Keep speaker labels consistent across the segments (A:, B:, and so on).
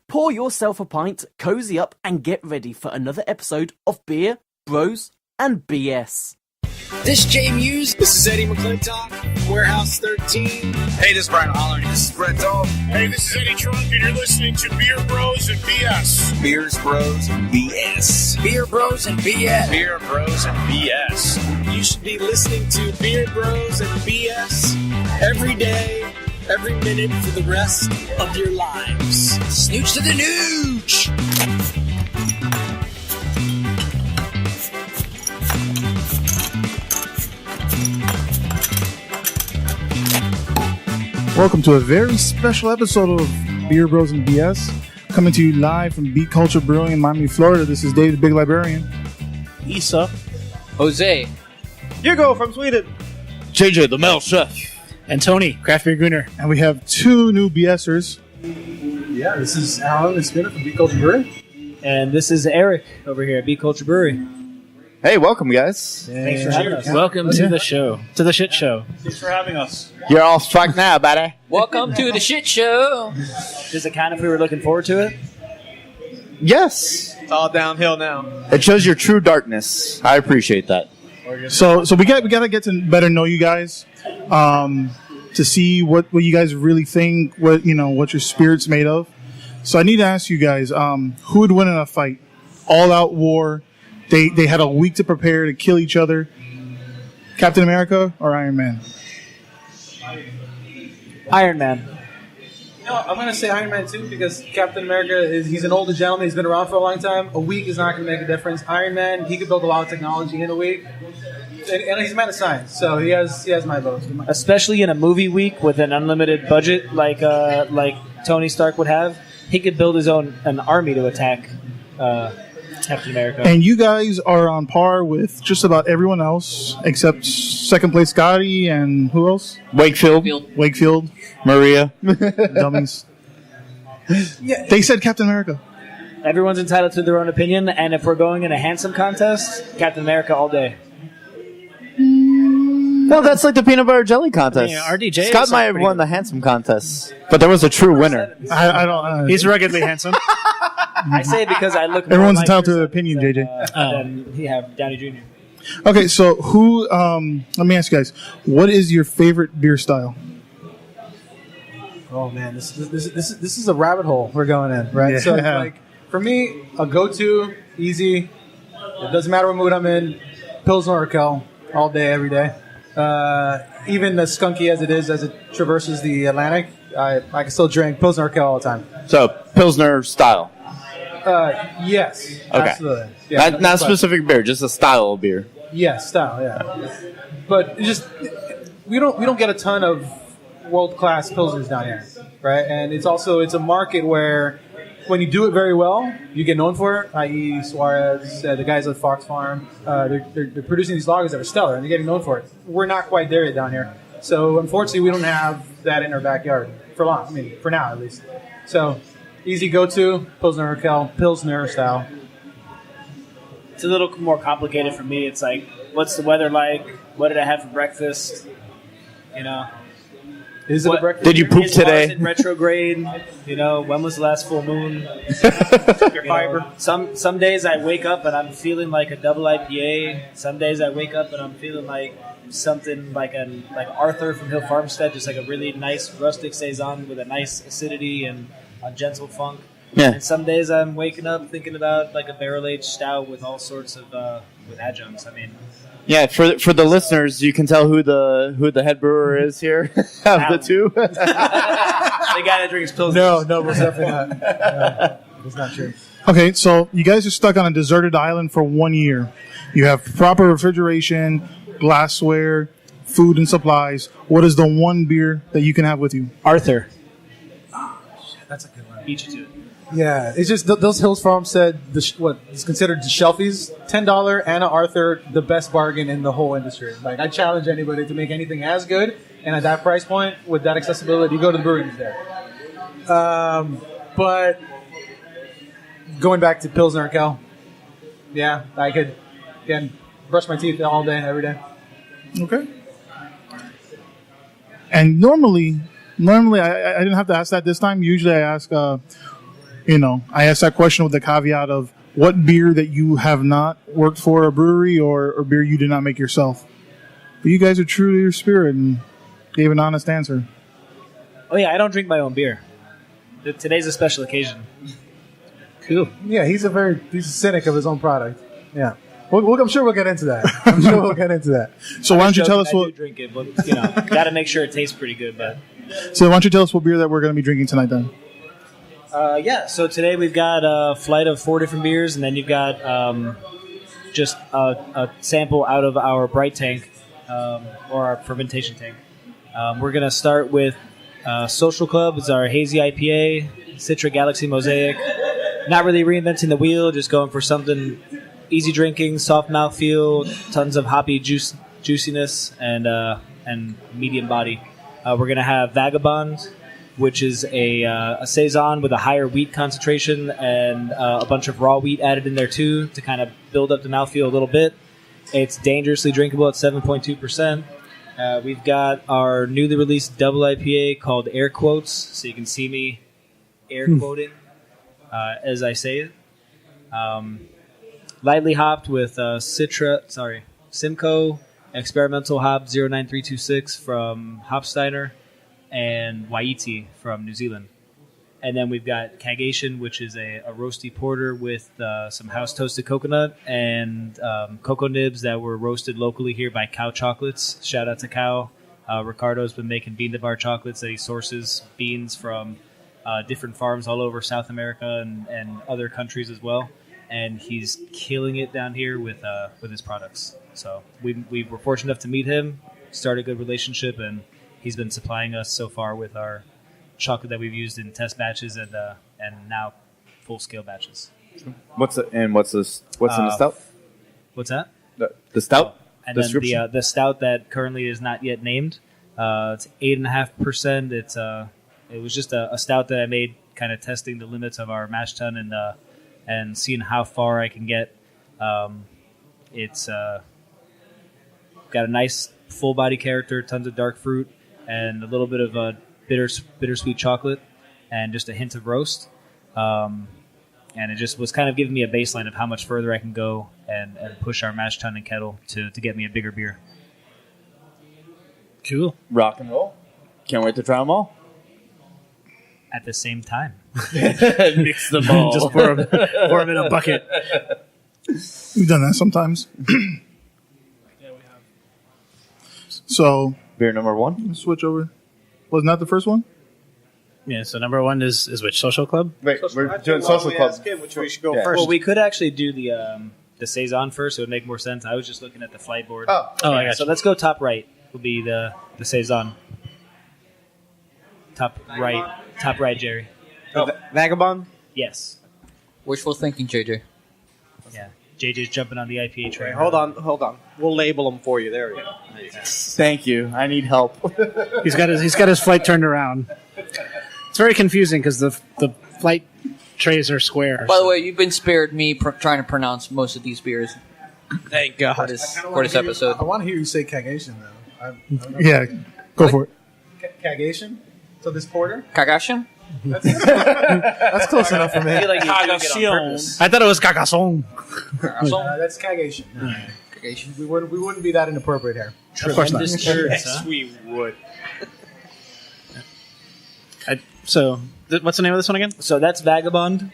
A: Pour yourself a pint, cozy up, and get ready for another episode of Beer, Bros, and BS.
B: This is Jay Muse. This is Eddie McClintock, Warehouse 13.
C: Hey, this is Brian Holler. This is Brett Dahl.
D: Hey, this is Eddie Trunk, and you're listening to Beer Bros and BS.
C: Beers, Bros, and BS.
B: Beer Bros and BS.
C: Beer, Bros, and BS.
B: You should be listening to Beer Bros and BS every day, every minute for the rest of your lives. Snooch to the nooch!
E: Welcome to a very special episode of Beer Bros and BS, coming to you live from Beat Culture Brewing in Miami, Florida. This is Dave, the Big Librarian.
F: Isa.
G: Jose.
F: Hugo from Sweden.
G: JJ, the Male Chef.
F: And Tony, Craft Beer Gooner.
E: And we have two new BSers.
H: Yeah, this is Alan and Erik from Beat Culture Brewery.
F: And this is Erik over here at Beat Culture Brewery.
I: Hey, welcome, guys.
F: Thanks for having us. Welcome to the show. To the shit show.
H: Thanks for having us.
I: You're all fucked now, buddy.
G: Welcome to the shit show.
F: Does it count if we were looking forward to it?
I: Yes.
H: It's all downhill now.
I: It shows your true darkness. I appreciate that.
E: So we got to get to better know you guys, to see what you guys really think, what your spirit's made of. So I need to ask you guys, who would win in a fight? All out war. They had a week to prepare to kill each other. Captain America or Iron Man?
F: Iron Man.
H: No, I'm going to say Iron Man too because Captain America he's an older gentleman. He's been around for a long time. A week is not going to make a difference. Iron Man, he could build a lot of technology in a week. And he's a man of science, so he has my vote.
F: Especially in a movie week with an unlimited budget like Tony Stark would have, he could build his own an army to attack Captain America.
E: And you guys are on par with just about everyone else except second place Scotty and who else? Wakefield.
I: Maria.
E: Dummies. Yeah. They said Captain America.
F: Everyone's entitled to their own opinion, and if we're going in a handsome contest, Captain America all day.
I: No, that's like the peanut butter jelly contest.
F: RDJ
I: Scott might have won the handsome contest, but there was a true winner.
E: I don't.
F: He's ruggedly handsome. I say it because I look.
E: Everyone's entitled to their opinion, JJ.
F: Than he have Downey Jr.
E: Okay, so who? Let me ask you guys, what is your favorite beer style?
H: Oh man, this is a rabbit hole we're going in, right?
E: Yeah.
H: So like for me, a go-to, easy. It doesn't matter what mood I'm in. Pilsner or Kel, all day, every day. Even as skunky as it traverses the Atlantic, I can still drink Pilsner or Kel all the time.
I: So Pilsner style.
H: Yes.
I: Okay.
H: Absolutely. Yeah,
I: Not specific beer, just a style of beer.
H: Yes, style. Yeah. But we don't get a ton of world-class pilsners down here, right? And it's a market where when you do it very well, you get known for it. I.e., Suarez, the guys at Fox Farm, they're producing these lagers that are stellar, and they're getting known for it. We're not quite there yet down here, so unfortunately, we don't have that in our backyard for long. I mean, for now at least. So, easy go-to Pilsner or Kel, Pilsner style.
F: It's a little more complicated for me. It's like, what's the weather like? What did I have for breakfast?
H: Is it a breakfast?
I: Did you poop today?
F: Is Mars in retrograde? When was the last full moon? Fiber. Some days I wake up and I'm feeling like a double IPA. Some days I wake up and I'm feeling like something like Arthur from Hill Farmstead, just like a really nice rustic saison with a nice acidity and a gentle funk.
I: Yeah.
F: And some days I'm waking up thinking about like a barrel-aged stout with all sorts of with adjuncts. I mean.
I: Yeah, for the listeners, you can tell who the head brewer is here of the two.
F: The guy that drinks pills.
H: No, most definitely not. No, that's not true.
E: Okay, so you guys are stuck on a deserted island for 1 year. You have proper refrigeration, glassware, food and supplies. What is the one beer that you can have with you?
F: Arthur.
H: Oh, shit, that's a good one.
F: Beat you to it.
H: Yeah, it's just those Hills Farm said what is considered the shelfies, $10 Anna Arthur, the best bargain in the whole industry. Like I challenge anybody to make anything as good, and at that price point with that accessibility, go to the breweries there. But going back to Pilsner and Kel, yeah, I could again brush my teeth all day, every day.
E: Okay. And normally I didn't have to ask that this time. Usually I ask, I asked that question with the caveat of what beer that you have not worked for a brewery or beer you did not make yourself. But you guys are true to your spirit and gave an honest answer.
F: Oh yeah, I don't drink my own beer. Today's a special occasion.
H: Cool. Yeah, he's a cynic of his own product. Yeah. I'm sure we'll get into that.
E: So why don't you tell us
F: I
E: what?
F: do drink it, but got to make sure it tastes pretty good. But
E: So why don't you tell us what beer that we're going to be drinking tonight then?
F: So today we've got a flight of 4 different beers, and then you've got just a sample out of our bright tank or our fermentation tank. We're gonna start with Social Club. It's our hazy IPA, Citra Galaxy Mosaic. Not really reinventing the wheel, just going for something easy drinking, soft mouthfeel, tons of hoppy juiciness, and medium body. We're gonna have Vagabond, which is a saison with a higher wheat concentration and a bunch of raw wheat added in there too to kind of build up the mouthfeel a little bit. It's dangerously drinkable at 7.2%. We've got our newly released double IPA called Air Quotes, so you can see me air quoting as I say it. Lightly hopped with Simcoe Experimental Hop 09326 from Hopsteiner and Waiti from New Zealand. And then we've got Cagation, which is a roasty porter with some house toasted coconut and cocoa nibs that were roasted locally here by Cow Chocolates. Shout out to Cow. Ricardo's been making bean to bar chocolates that he sources beans from different farms all over South America and other countries as well. And he's killing it down here with his products. So we were fortunate enough to meet him, start a good relationship, and he's been supplying us so far with our chocolate that we've used in test batches and now full scale batches.
I: What's in the stout?
F: What's that?
I: The stout.
F: And then the stout that currently is not yet named. It's 8.5%. It was just a stout that I made, kind of testing the limits of our mash tun and seeing how far I can get. It's got a nice full body character, tons of dark fruit, and a little bit of a bittersweet chocolate, and just a hint of roast. And it just was kind of giving me a baseline of how much further I can go and push our mash tun and kettle to get me a bigger beer.
H: Cool.
I: Rock and roll. Can't wait to try them all.
F: At the same time.
I: Mix them all.
H: Just pour them in a bucket.
E: We've done that sometimes.
H: Yeah, we have.
E: So
I: Beer number 1.
E: let's switch over. Wasn't that the first one?
H: Yeah, so number 1 is which? Social Club?
I: Wait, we're doing Social Club.
B: Which we should go
I: Yeah.
B: first.
F: Well, we could actually do the saison first. It would make more sense. I was just looking at the flight board.
I: Oh,
H: I got
F: So let's go top right. Will be the saison. Top right, Jerry.
B: Vagabond?
F: Yes.
G: Wishful thinking, JJ.
F: Yeah. JJ's jumping on the IPA train.
B: Wait, hold on. We'll label them for you. There we go.
I: Thank you. I need help.
H: He's got his flight turned around. It's very confusing because the flight trays are square.
G: By the way, you've been spared me trying to pronounce most of these beers
B: Thank God.
G: for this episode.
H: I want to hear you say Cagation, though.
E: Yeah, go for it.
H: Cagation? So this porter?
G: Cagation?
H: That's close enough for me.
F: I feel like you're doing it on purpose.
H: I thought it was Cagason.
G: Cagation.
H: That's Cagation.
G: Cagation.
H: We wouldn't be that inappropriate here. Of course not.
F: Tremendous turds,
B: Yes,
F: huh?
B: we would.
H: So, what's the name of this one again?
F: So that's Vagabond.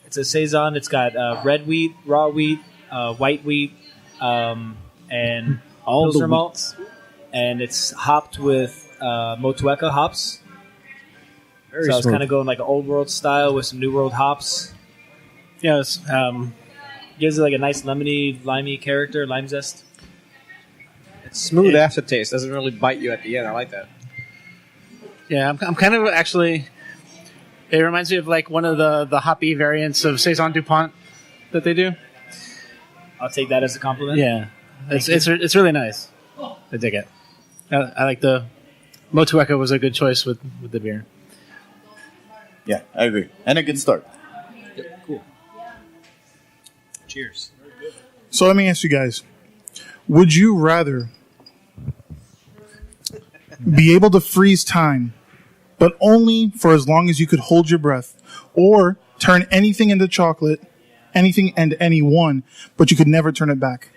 F: It's a saison. It's got red wheat, raw wheat, white wheat, and
H: All the
F: Pilsner malts. And it's hopped with Motueka hops. So I was kind of going like an old world style with some new world hops.
H: Yeah, it's,
F: Gives it like a nice lemony, limey character, lime zest.
B: It's smooth aftertaste. Doesn't really bite you at the end. I like that.
H: yeah. I'm kind of actually. It reminds me of like one of the hoppy variants of Saison Dupont that they do.
F: I'll take that as a compliment.
H: Yeah, it's really nice. I dig it. I like the Motueka was a good choice with the beer.
I: Yeah, I agree. And a good start.
F: Cool. Cheers.
E: So let me ask you guys: would you rather be able to freeze time but only for as long as you could hold your breath, or turn anything into chocolate, anything and anyone, but you could never turn it back.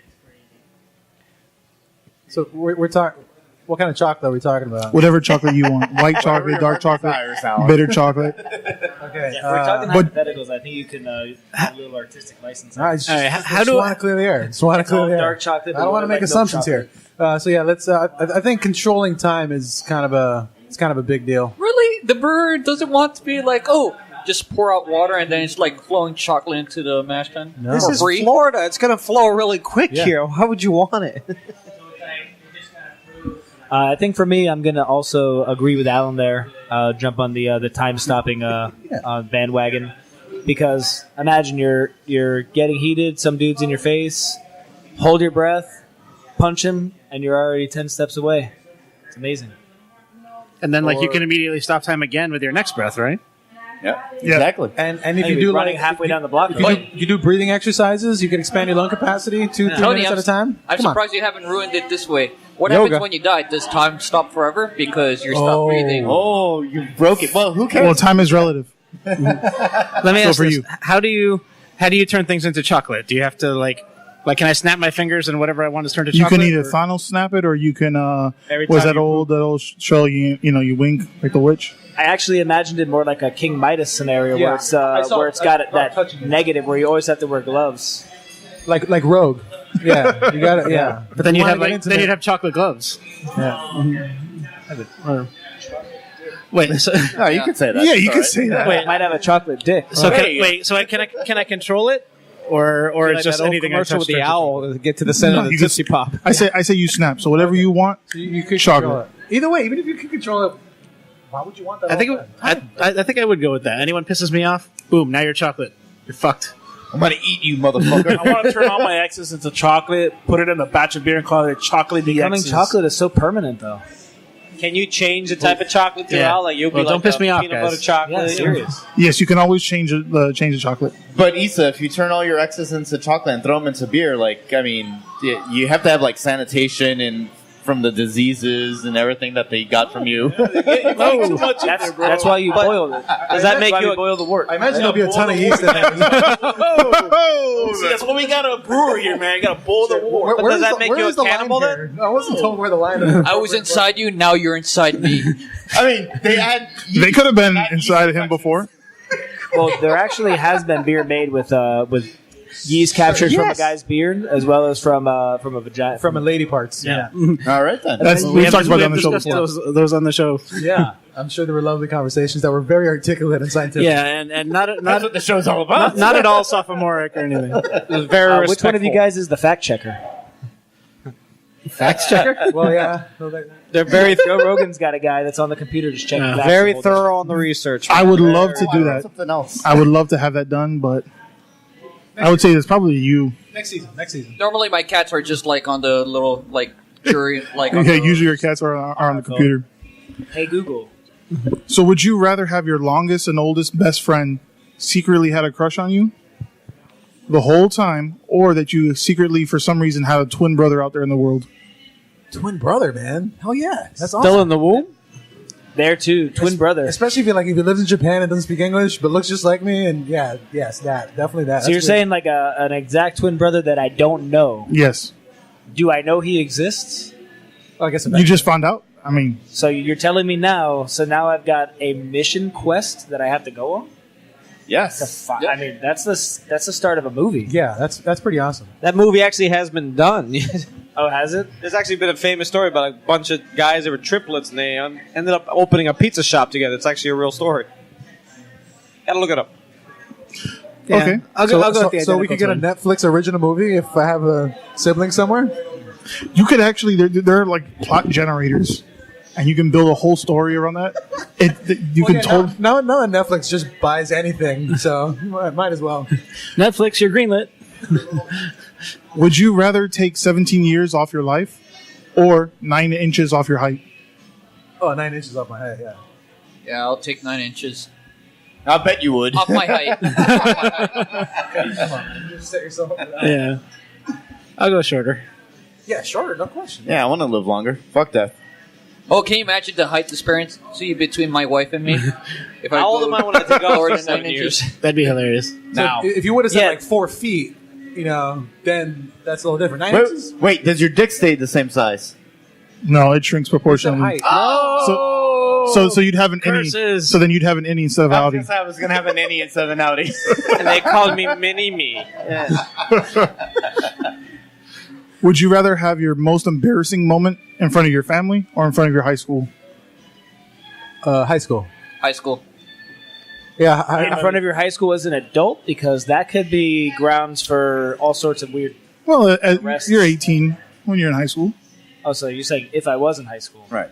H: So we're talking. What kind of chocolate are we talking about?
E: Whatever chocolate you want. White chocolate, dark chocolate, bitter chocolate.
H: Okay.
F: If we're talking hypotheticals, I think you can have a little artistic license.
H: All right, how do I clear the air? Just want to clear the air.
F: Dark chocolate.
H: I don't want to make assumptions here. So yeah, let's. I think controlling time is kind of a big deal.
G: Really? The brewer doesn't want to be like, oh, just pour out water and then it's like flowing chocolate into the mash tun?
H: No.
B: This is
G: free?
B: Florida. It's going to flow really quick here. How would you want it?
F: I think for me, I'm going to also agree with Alan there. Jump on the time-stopping bandwagon, because imagine you're getting heated, some dude's in your face, hold your breath, punch him, and you're already 10 steps away. It's amazing.
J: And then, you can immediately stop time again with your next breath, right?
I: Yeah, exactly.
H: And if you do
F: running halfway down the block,
H: if you do breathing exercises, you can expand your lung capacity 2-3 minutes at a time.
G: I'm surprised you haven't ruined it this way. What happens when you die? Does time stop forever because you're stopped breathing?
I: Oh, you broke it. Well, who cares?
E: Well, time is relative.
J: Let me ask this. How do you turn things into chocolate? Do you have to can I snap my fingers and whatever I want to turn to
E: You
J: chocolate?
E: can either Thanos snap it, or you can. Was that old show? You wink like the witch.
F: I actually imagined it more like a King Midas scenario where it's got that negative where you always have to wear gloves.
H: Like Rogue. Yeah, you got it. Yeah,
J: but then you'd have chocolate gloves.
H: Yeah.
J: Wait,
I: no, you can say that.
E: Yeah, you can say that.
F: Wait, might have a chocolate dick.
J: So can I control it, or it's just anything I touch?
B: Commercial with the owl to get to the center of the Tootsie Pop.
E: I say you snap. So whatever you want,
H: you could
E: chocolate.
H: control it. Either way, even if you can control it, why would you want that?
J: I think I would go with that. Anyone pisses me off, boom, now you're chocolate. You're fucked.
I: I'm gonna eat you, motherfucker.
K: I want to turn all my X's into chocolate, put it in a batch of beer, and call it chocolate.
F: Becoming chocolate is so permanent, though.
B: Can you change the type of chocolate throughout? Like you'll be
J: don't piss me off,
B: peanut
J: guys.
B: butter chocolate.
F: Yeah, serious.
E: Yes, you can always change the chocolate.
I: But Issa, if you turn all your X's into chocolate and throw them into beer, you have to have sanitation and from the diseases and everything that they got from you.
F: That's why you boil it.
B: Does that make you
F: boil the wort?
H: I imagine there'll be a ton of yeast in there.
K: See, that's what we got a brewer here, man. You got to boil the wort.
B: But does that make you a cannibal then?
H: I wasn't told where the line is.
G: I was inside you, now you're inside me.
I: I mean,
E: They could have been inside of him before.
F: Well, there actually has been beer made with yeast captured from a guy's beard, as well as from a vagina,
H: From a lady parts. Yeah.
I: All right then.
E: We've talked about that on the show before.
J: Those on the show.
H: Yeah. I'm sure there were lovely conversations that were very articulate and scientific.
J: Yeah, and not
I: That's what the show's all about.
J: not at all sophomoric or anything.
B: It was very
F: which one of you guys is the fact checker?
J: Fact checker?
H: Well, yeah.
F: They're very. Joe Rogan's got a guy that's on the computer just checking. facts
B: Very
F: the whole time.
B: thorough on the research.
E: I would love to do that.
I: Something else.
E: I would love to have that done, but I would say it's probably you.
H: Next season.
G: Normally my cats are just on the little jury on
E: Okay,
G: the-
E: usually your cats are on the computer.
F: Hey Google.
E: So would you rather have your longest and oldest best friend secretly had a crush on you the whole time, or that you secretly, for some reason, had a twin brother out there in the world?
H: Twin brother, man. Hell yeah. That's awesome.
B: Still in the womb?
F: There too, twin brother.
H: Especially if he lives in Japan and doesn't speak English, but looks just like me, and definitely that.
F: So you're saying an exact twin brother that I don't know?
E: Yes.
F: Do I know he exists?
H: Oh, I guess
E: You just found out? I mean...
F: So you're telling me now, so now I've got a mission quest that I have to go on?
I: Yes.
F: I mean, that's the start of a movie.
H: Yeah, that's pretty awesome.
B: That movie actually has been done.
F: Oh, has it?
B: There's actually been a famous story about a bunch of guys that were triplets and they ended up opening a pizza shop together. It's actually a real story. Gotta look it up.
H: Yeah.
E: Okay.
F: I'll go with the
H: So we could get a Netflix original movie if I have a sibling somewhere?
E: You could actually... They're like plot generators, and you can build a whole story around that. You can totally...
H: Now that Netflix just buys anything, so might as well.
F: Netflix, you're greenlit.
E: Would you rather take 17 years off your life or 9 inches off your height?
H: Oh, 9 inches off my head, yeah.
G: Yeah, I'll take 9 inches.
I: I bet you would.
G: Off my height.
H: Come on, just set yourself up.
J: Yeah. I'll go shorter.
H: Yeah, shorter, no question.
I: Yeah, I want to live longer. Fuck death.
G: Oh, can you imagine the height disparity between my wife and me? If
F: How old am I when I take off
G: lower
F: for
G: than
F: 7
G: 9
F: years?
G: inches?
J: That'd be hilarious.
H: So if you would have said like 4 feet, then that's a little different. 9 inches?
I: Wait, does your dick stay the same size?
E: No, it shrinks proportionally. So you'd have an innie. So then you'd have an innie instead of outie.
I: I was gonna have an innie instead of an outie.
F: And they called me Mini Me.
E: Would you rather have your most embarrassing moment in front of your family or in front of your high school?
H: High school.
G: High school.
H: Yeah,
F: in front of your high school as an adult, because that could be grounds for all sorts of weird.
E: Well,
F: arrests.
E: you're 18 when you're in high school.
F: Oh, so you're saying if I was in high school,
I: right?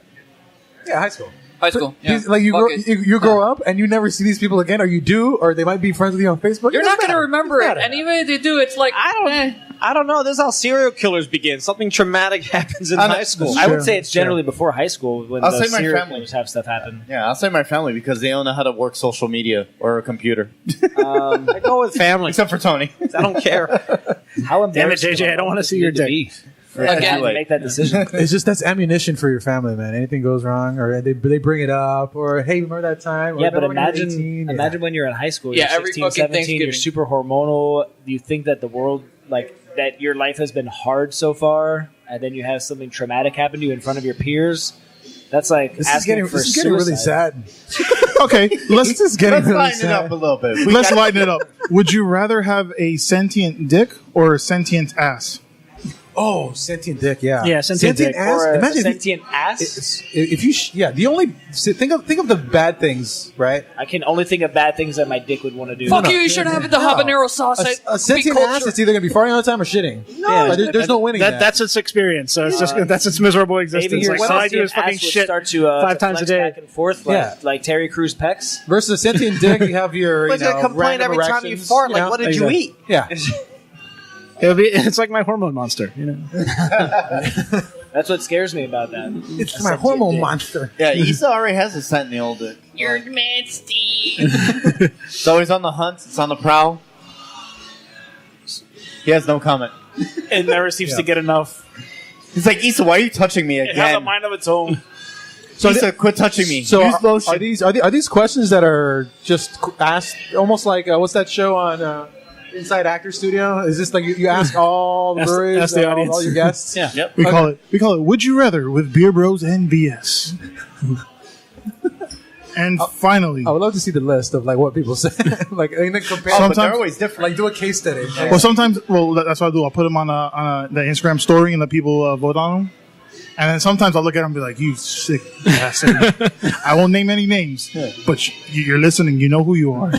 H: Yeah, high school.
G: High school. Yeah.
H: Like you grow up and you never see these people again, or you do, or they might be friends with you on Facebook.
G: You're not going to remember it, and even if they do, it's like
F: I don't know. This is how serial killers begin. Something traumatic happens in high school. I would say it's generally before high school when
I: I'll
F: the
I: say my
F: serial
I: family.
F: killers have stuff happen.
I: Yeah, I'll say my family because they don't know how to work social media or a computer.
F: I go with family,
I: except for Tony.
F: I don't care. How
J: Damn it,
F: embarrassing!
J: JJ, I don't want to see your dick.
F: Again, make that decision.
H: It's just that's ammunition for your family, man. Anything goes wrong, or they bring it up, or hey, remember that time? Or
F: Yeah, but
H: remember when you were
F: imagine
H: 18?
F: imagine when you're in high school.
G: Yeah,
F: You're
G: every
F: 16,
G: fucking
F: 17, you're
G: Thanksgiving.
F: super hormonal. You think that the world, that your life has been hard so far, and then you have something traumatic happen to you in front of your peers. That's like
H: This is
F: asking
H: getting
F: for
H: this is getting really
F: suicide.
H: sad.
E: Okay, let's
H: This is getting really
I: lighten it
H: sad.
I: up a little bit.
E: Let's lighten it up. Would you rather have a sentient dick or a sentient ass?
H: Oh, sentient dick, yeah.
J: Yeah, sentient dick.
H: ass.
F: Or a
H: Imagine
F: sentient ass.
H: if you the only think of the bad things, right?
F: I can only think of bad things that my dick would want to do.
G: fuck you, you should have the habanero sauce.
H: A sentient ass, it's either going to be farting all the time or shitting. No, there's no winning.
J: That's its experience. So it's just that's its miserable existence.
F: Maybe your
J: Like, all I do is
F: sentient
J: fucking
F: ass would
J: shit
F: start to
J: 5 times a
F: flex
J: day.
F: back and forth, like Terry Crews pecs.
H: Versus a sentient dick, you have your
K: But you complain
H: random
K: every time you
H: erections,
K: fart. Like, what did you eat?
H: Yeah.
J: It's like my hormone monster,
F: That's what scares me about that.
H: It's my hormone monster.
I: Yeah, Issa already has a sentinel dick.
G: You're nasty.
I: It's always on the hunt. It's on the prowl. He has no comment.
F: It never seems to get enough.
I: He's like, Issa, why are you touching me
F: It has a
I: again?
F: mind of its own.
I: So Issa, quit touching me.
H: So
I: Use lotion.
H: are these questions that are just asked almost like what's that show on Inside Actor Studio? Is this like you ask all the breweries,
J: ask the audience.
H: all your guests?
F: Yeah.
I: Yep.
E: We call it Would You Rather with Beer Bros and BS. And finally,
H: I would love to see the list of like what people say, like and then compare.
I: But
E: Sometimes-
I: they're always different.
H: Like do a case study.
E: well, sometimes, that's what I do. I'll put them on the Instagram story and let people vote on them. And then sometimes I'll look at them and be like, "You sick bastard!" I won't name any names, but you're listening. You know who you are.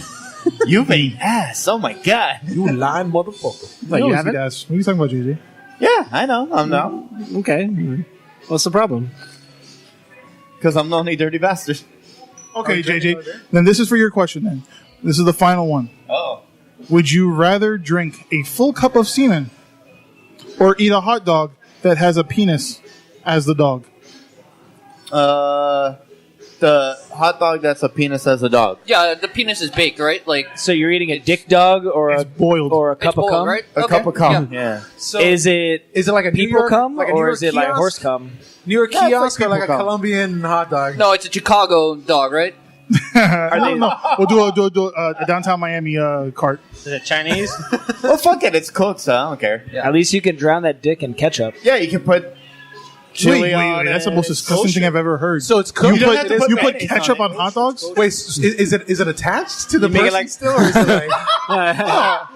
I: You made ass. Oh my god.
H: You lying motherfucker.
J: Like, you haven't?
E: What are you talking about, JJ?
I: Yeah, I know. I'm not.
J: Okay. What's the problem?
I: Because I'm the only dirty bastard.
E: Okay, JJ. Then this is for your question. Then this is the final one.
I: Oh.
E: Would you rather drink a full cup of semen or eat a hot dog that has a penis as the dog?
I: The hot dog that's a penis as a dog.
G: Yeah, the penis is baked, right? Like
F: So you're eating a dick dog or
E: It's boiled.
F: or a
G: it's
F: cup of
G: boiled,
F: cum?
G: right?
I: A
G: Okay.
I: cup of cum.
G: Yeah.
I: Yeah.
H: So
F: Is it
H: like a New
F: people
H: York,
F: cum
H: like a New
F: or
H: York
F: is it like
H: kiosk?
F: horse cum?
H: New York
I: Yeah, it's like
H: kiosk or like a
I: people cum.
H: Colombian hot dog?
G: No, it's a Chicago dog, right?
E: No. We'll do a downtown Miami cart.
F: Is it Chinese?
I: Well, fuck it. It's cooked, so I don't care.
F: At least you can drown that dick in ketchup.
I: Yeah, you can put chili on
E: That's the
I: it.
E: most disgusting thing I've ever heard.
H: So it's cooked.
E: You
I: don't have to put
E: put
I: mayonnaise
E: ketchup
I: on
E: on
I: it.
E: hot dogs?
H: Wait, is it attached to the
F: You make it
H: person
F: like-
H: still, or is it like? I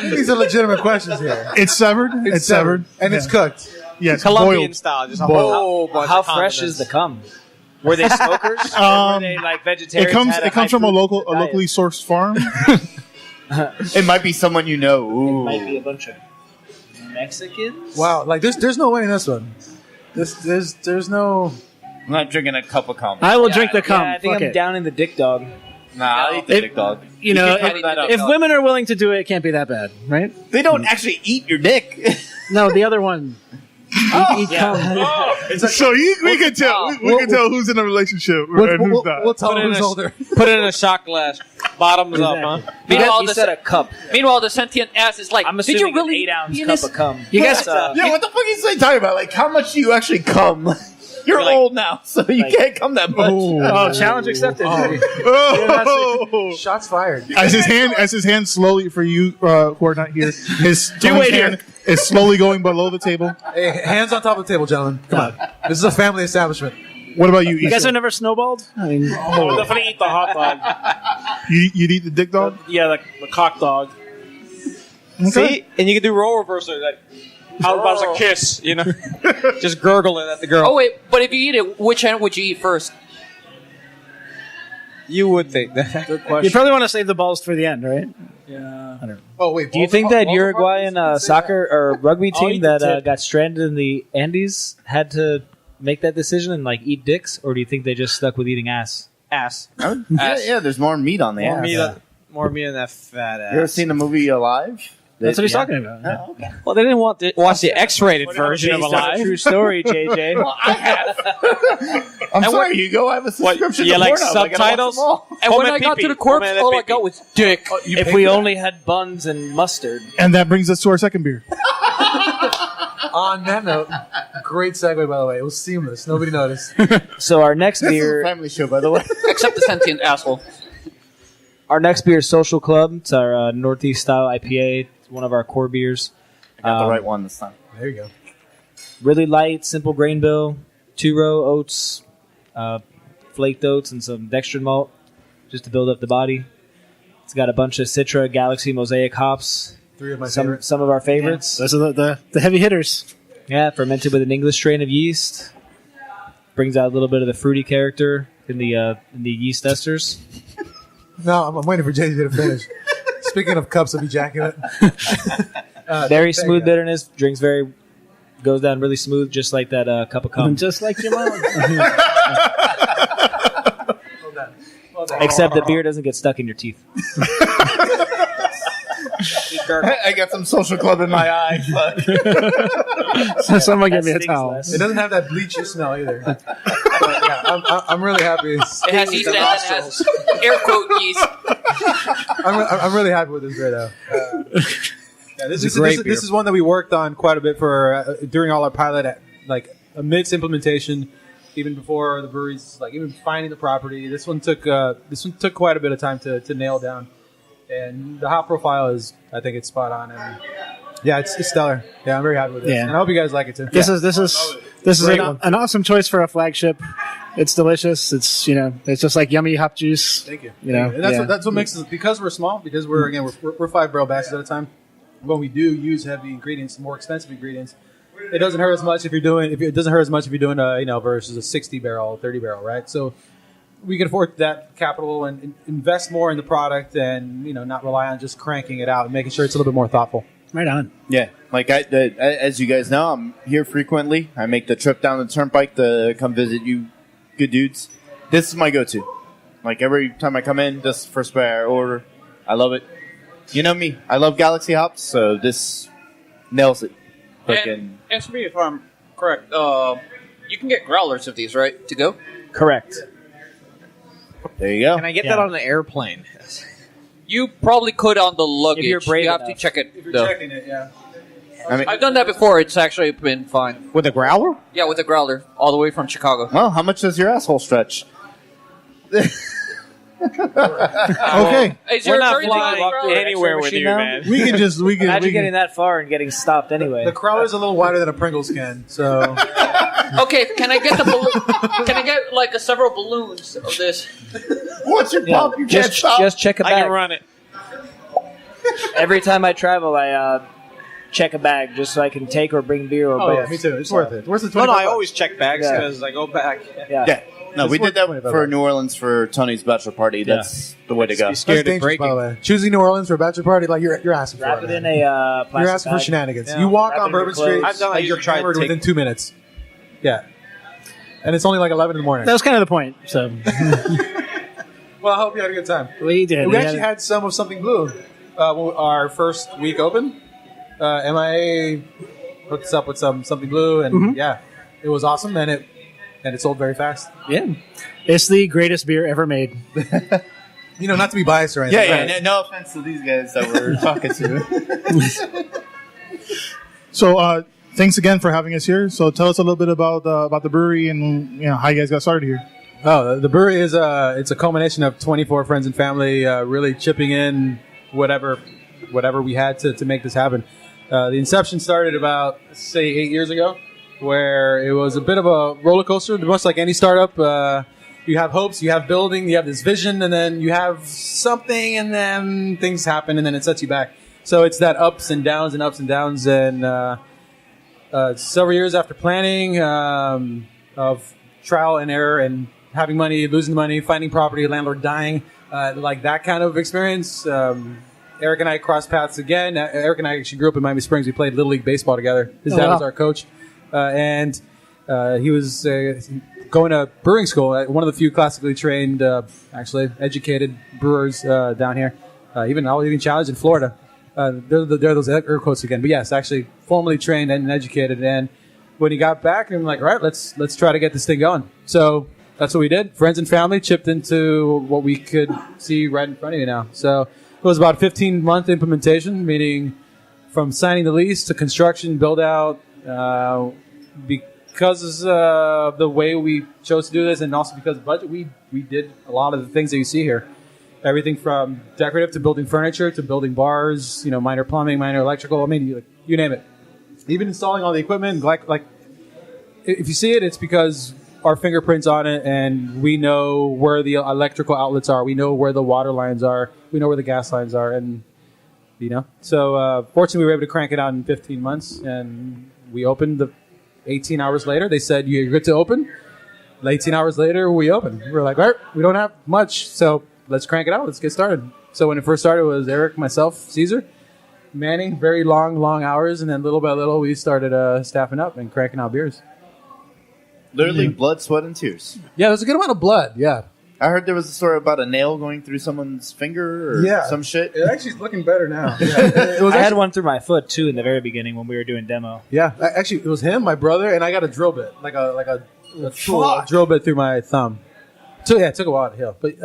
H: think these are legitimate questions here.
E: It's severed. It's severed.
H: and it's cooked.
E: Yes,
F: Colombian
E: boiled.
F: style. Just a
E: Boiled.
F: whole bunch How fresh is the cum? Were they smokers? Or were they like vegetarians?
E: It comes from a locally sourced farm.
I: It might be someone you know. Ooh.
F: Might be a bunch of Mexicans.
H: Wow, like there's no way in this one. There's no.
I: I'm not drinking a cup of cum.
J: I will drink the cum.
F: Yeah, I think
J: Fuck
F: I'm
J: it.
F: down in the dick dog.
I: Nah, I'll eat the dick dog.
J: You know,
I: can cover that up.
J: if women are willing to do it, it can't be that bad, right?
I: They don't actually eat your dick.
J: No, the other one. Eat cum.
E: So we can tell. We can tell who's in a relationship and who's not.
H: We'll tell them who's older.
F: Put it in a shot glass. Bottoms up, huh?
G: Meanwhile,
F: You said a cup.
G: Meanwhile, the sentient ass is like,
F: I'm
G: did you
F: assuming
G: really
F: an 8-ounce
G: penis?
F: cup of cum.
J: You guys-
I: Yeah, what the fuck is they talking about? Like, how much do you actually cum? You're old now, so you can't come that much.
J: Oh, challenge accepted.
H: Shots fired.
E: As his hand slowly, for you who are not here, his hand is slowly going below the table.
H: Hey, hands on top of the table, gentlemen. Come on. This is a family establishment.
E: What about you?
J: You guys have never snowballed? I mean,
K: I would definitely eat the hot dog.
E: You'd eat the dick dog?
K: Yeah, the cock dog.
E: Okay.
L: See? And you can do role reversal. Like, how about a kiss, you know? Just gurgling at the girl.
G: Oh, wait, but if you eat it, which hand would you eat first?
L: You would think that.
K: Good question.
J: you probably want to save the balls for the end, right?
K: Yeah.
J: I don't know.
H: Oh, wait.
F: Do you think that Uruguayan soccer or rugby team that got stranded in the Andes had to make that decision and like eat dicks, or do you think they just stuck with eating ass?
L: Ass.
I: Yeah, there's more meat on the ass.
L: More meat on that fat ass.
I: You ever seen the movie Alive?
J: That's what he's talking about.
I: Oh, okay.
L: Well, they didn't want to watch the X-rated version of
F: Based on a
L: Alive.
F: true story, JJ.
L: Well, I have.
I: I'm sorry, Hugo. I have a subscription
L: You
I: to
L: like
I: Pornhub. I gotta watch
L: subtitles?
I: them all.
G: And when I got to the corpse, all I got was dick.
F: If we only had buns and mustard.
E: And that brings us to our second beer.
H: On that note, great segue, by the way. It was seamless. Nobody noticed.
F: So our next
I: This is a
F: beer,
I: family show, by the way.
G: Except the sentient asshole.
F: our next beer is Social Club. It's our Northeast style IPA. It's one of our core beers.
I: I got the right one this time.
H: There you go.
F: Really light, simple grain bill, 2-row oats, flaked oats, and some dextrin malt, just to build up the body. It's got a bunch of Citra, Galaxy, Mosaic hops.
H: 3 of my favorites.
F: Some of our favorites.
J: Those are the heavy hitters.
F: Yeah, fermented with an English strain of yeast. Brings out a little bit of the fruity character in the yeast esters.
H: No, I'm waiting for JJ to finish. Speaking of cups of ejaculate.
F: Very smooth bitterness. Goes down really smooth, just like that cup of cum.
J: Just like your mom.
F: Except the beer doesn't get stuck in your teeth.
I: I got some Social Club in my eye.
J: So someone give me a
F: That stings
J: towel.
F: less.
H: It doesn't have that bleachy smell either. But yeah, I'm really happy.
G: It has yeast and it has air quote yeast.
H: I'm really happy with this beer, though. Yeah, this is one that we worked on quite a bit for during all our pilot, like amidst implementation, even before the breweries, like even finding the property. This one took quite a bit of time to nail down, and the hop profile is, I think it's spot on, and yeah, it's stellar. Yeah, I'm very happy with it, and I hope you guys like it too.
J: This is an awesome choice for a flagship. It's delicious. It's it's just like yummy hop juice.
H: Thank you.
J: And
H: That's what makes us, because we're small, because we're 5 barrel batches at a time. When we do use heavy ingredients, more expensive ingredients, it doesn't hurt as much if you're doing versus a 60 barrel, 30 barrel, right? So we can afford that capital and invest more in the product, and not rely on just cranking it out and making sure it's a little bit more thoughtful.
J: Right on.
I: Yeah, like as you guys know, I'm here frequently. I make the trip down the turnpike to come visit you, good dudes. This is my go-to. Like every time I come in, this is the first beer I order. I love it. You know me. I love Galaxy hops, so this nails it.
G: And for me, if I'm correct, you can get growlers of these, right, to go?
F: Correct.
I: There you go.
L: Can I get that on an airplane?
G: You probably could on the luggage.
F: If you're brave
G: you have
F: enough.
G: to check it.
H: If you're
G: though.
H: checking it, yeah.
I: I mean,
G: I've done that before. It's actually been fine.
L: With a growler?
G: Yeah, with a growler, all the way from Chicago.
I: well, how much does your asshole stretch?
E: Okay,
G: Is
L: We're
G: your
L: not
G: attorney
L: flying
G: taking a growler?
L: anywhere with
F: machine
L: you,
F: now?
L: man.
E: we can
F: Imagine getting that far and getting stopped anyway.
H: The crawler's a little wider than a Pringles can, so
G: Okay, can I get the balloon? Can I get like several balloons of this?
I: What's your pump? You can't stop.
F: Just check a
L: I can
F: bag.
L: run it.
F: Every time I travel, I check a bag just so I can take or bring beer or
H: oh
F: both.
H: yeah, me too. It's worth it. Where's the
L: No,
H: 25
L: I always check bags
F: Yeah.
L: because I go back.
F: Yeah.
I: No, we
H: It's
I: did that
H: worth
I: for
H: $25.
I: New Orleans for Tony's bachelor party. That's the way to go.
L: Be
H: That's
L: scared of
H: dangerous,
L: breaking.
H: by the way. Choosing New Orleans for a bachelor party, like you're asking
F: Wrap
H: for
F: it
H: it.
F: in
H: man.
F: a plastic
H: You're asking for
F: bag.
H: shenanigans.
L: Yeah.
H: You walk
F: Wrap it
H: on
F: in
H: Bourbon
F: clothes.
H: Street,
L: I've done that.
H: and you're
L: You tried to
H: hammered
L: take-
H: within 2 minutes. Yeah, and it's only like 11 in the morning.
J: That was kind of the point. So
H: Well, I hope you had a good time.
J: we did.
H: We actually had some of Something Blue. Our first week open, MIA hooked us up with Something Blue, and yeah, it was awesome, and it sold very fast.
J: Yeah, it's the greatest beer ever made.
H: Not to be biased or anything.
I: Yeah. No offense to these guys that we're talking to.
E: So, thanks again for having us here. So tell us a little bit about the brewery and how you guys got started here.
H: Oh, the brewery is it's a culmination of 24 friends and family really chipping in whatever we had to make this happen. The inception started about, say, 8 years ago, where it was a bit of a roller coaster, much like any startup. You have hopes, you have building, you have this vision, and then you have something, and then things happen, and then it sets you back. So it's that ups and downs and ups and downs. And several years after planning of trial and error and having money, losing money, finding property, landlord dying, like that kind of experience. Erik and I crossed paths again. Erik and I actually grew up in Miami Springs. We played Little League Baseball together. His dad was our coach. And he was going to brewing school, one of the few classically trained, educated brewers down here. I'll even challenge in Florida. There are those air quotes again. But yes, actually formally trained and educated. And when he got back, I'm like, all right, let's try to get this thing going. So that's what we did. Friends and family chipped into what we could see right in front of you now. So it was about a 15-month implementation, meaning from signing the lease to construction, build out, because of the way we chose to do this, and also because of budget, we did a lot of the things that you see here. Everything from decorative to building furniture to building bars, minor plumbing, minor electrical. I mean, you name it. Even installing all the equipment, like if you see it, it's because our fingerprints on it, and we know where the electrical outlets are. We know where the water lines are. We know where the gas lines are, and So fortunately, we were able to crank it out in 15 months, and we opened 18 hours later. They said, you're good to open. 18 hours later, we opened. We were like, all right, we don't have much, so let's crank it out. Let's get started. So when it first started, it was Erik, myself, Caesar, Manning, very long hours, and then little by little, we started staffing up and cranking out beers.
I: Literally blood, sweat, and tears.
H: Yeah, there's a good amount of blood, yeah.
I: I heard there was a story about a nail going through someone's finger or some shit.
H: It actually is looking better now.
F: I had one through my foot, too, in the very beginning when we were doing demo.
H: Yeah, actually, it was him, my brother, and I got a drill bit, like a drill bit through my thumb. So, yeah, it took a while to heal. But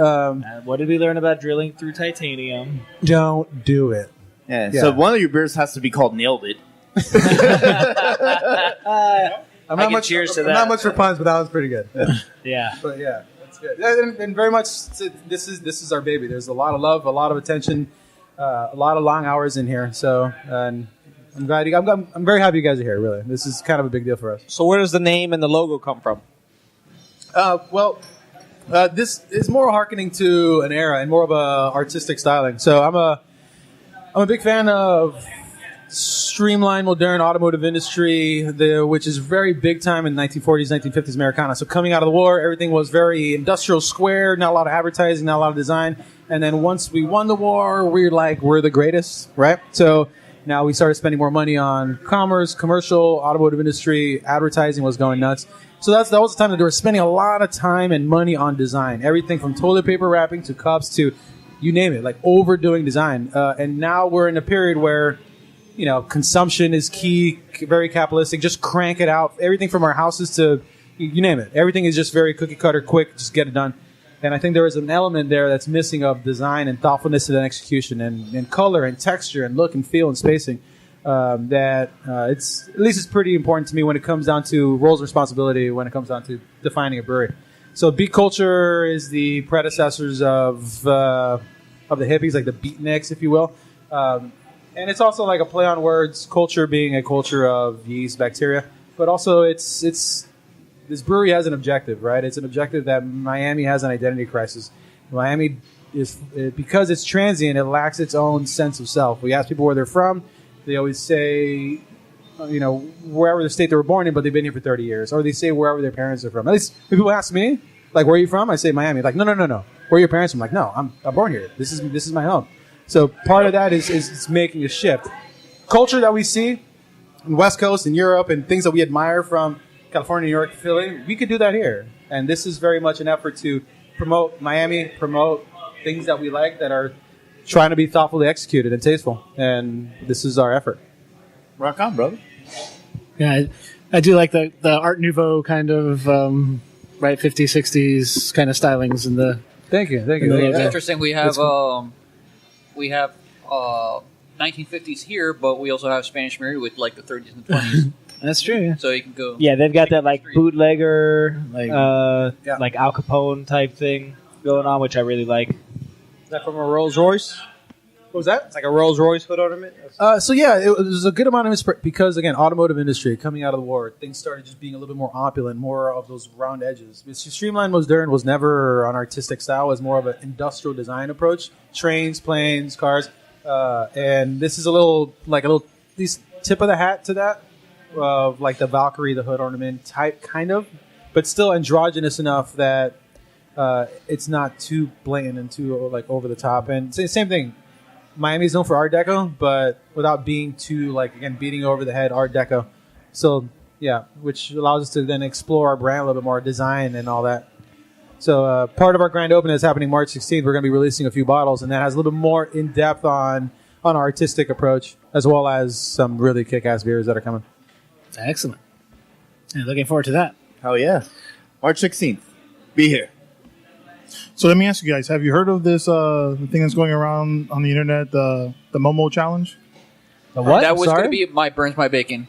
F: what did we learn about drilling through titanium?
H: Don't do it.
I: Yeah, so one of your beers has to be called Nailed It.
H: I'm not much for puns, but that was pretty good.
F: Yeah.
H: But yeah, that's good. And very much, this is our baby. There's a lot of love, a lot of attention, a lot of long hours in here. So, and I'm glad. I'm very happy you guys are here. Really, this is kind of a big deal for us.
L: So, where does the name and the logo come from?
H: This is more hearkening to an era and more of a artistic styling. So, I'm a big fan of streamlined, modern automotive industry, which is very big time in 1940s, 1950s Americana. So coming out of the war, everything was very industrial square, not a lot of advertising, not a lot of design. And then once we won the war, we're the greatest, right? So now we started spending more money on commerce, commercial, automotive industry, advertising was going nuts. So that was the time that they were spending a lot of time and money on design. Everything from toilet paper wrapping to cups to you name it, like overdoing design. And now we're in a period where consumption is key, very capitalistic. Just crank it out. Everything from our houses to, you name it. Everything is just very cookie cutter, quick, just get it done. And I think there is an element there that's missing of design and thoughtfulness and execution and color and texture and look and feel and spacing. It's pretty important to me when it comes down to roles and responsibility, when it comes down to defining a brewery. So beat culture is the predecessors of the hippies, like the beatniks, if you will. And it's also like a play on words, culture being a culture of yeast, bacteria. But also this brewery has an objective, right? It's an objective that Miami has an identity crisis. Miami because it's transient, it lacks its own sense of self. We ask people where they're from. They always say, wherever the state they were born in, but they've been here for 30 years. Or they say wherever their parents are from. At least when people ask me, like, where are you from? I say Miami. Like, no. Where are your parents from? Like, no, I'm born here. This is my home. So part of that is making a shift. Culture that we see in West Coast and Europe and things that we admire from California, New York, Philly, we could do that here. And this is very much an effort to promote Miami, promote things that we like that are trying to be thoughtfully executed and tasteful. And this is our effort.
I: Rock on, brother.
J: Yeah, I do like the Art Nouveau kind of, 50s, 60s kind of stylings in the...
H: Thank you.
G: It's interesting. We have 1950s here, but we also have Spanish Mary with like the 30s and 20s.
J: That's true. Yeah.
G: So you can go.
F: Yeah, they've got that like bootlegger,
J: Like-
F: like Al Capone type thing going on, which I really like.
L: Is that from a Rolls Royce?
H: What was that?
L: It's like a Rolls Royce hood ornament?
H: So yeah, it was a good amount of inspiration because again, automotive industry coming out of the war, things started just being a little bit more opulent, more of those round edges. Streamlined Modern was never an artistic style; it was more of an industrial design approach. Trains, planes, cars, and this is a little least tip of the hat to that, of like the Valkyrie, the hood ornament type, kind of, but still androgynous enough that it's not too blatant and too like over the top. And same thing. Miami's known for Art Deco, but without being too, like, again, beating over the head Art Deco. So, yeah, which allows us to then explore our brand a little bit more, design and all that. So, part of our grand opening is happening March 16th. We're going to be releasing a few bottles, and that has a little bit more in-depth on our artistic approach, as well as some really kick-ass beers that are coming.
J: Excellent. Yeah, looking forward to that.
I: Hell yeah. March 16th. Be here.
E: So let me ask you guys: have you heard of this thing that's going around on the internet, the Momo challenge?
F: The what?
G: That was
F: Sorry?
G: going to be my burns my bacon.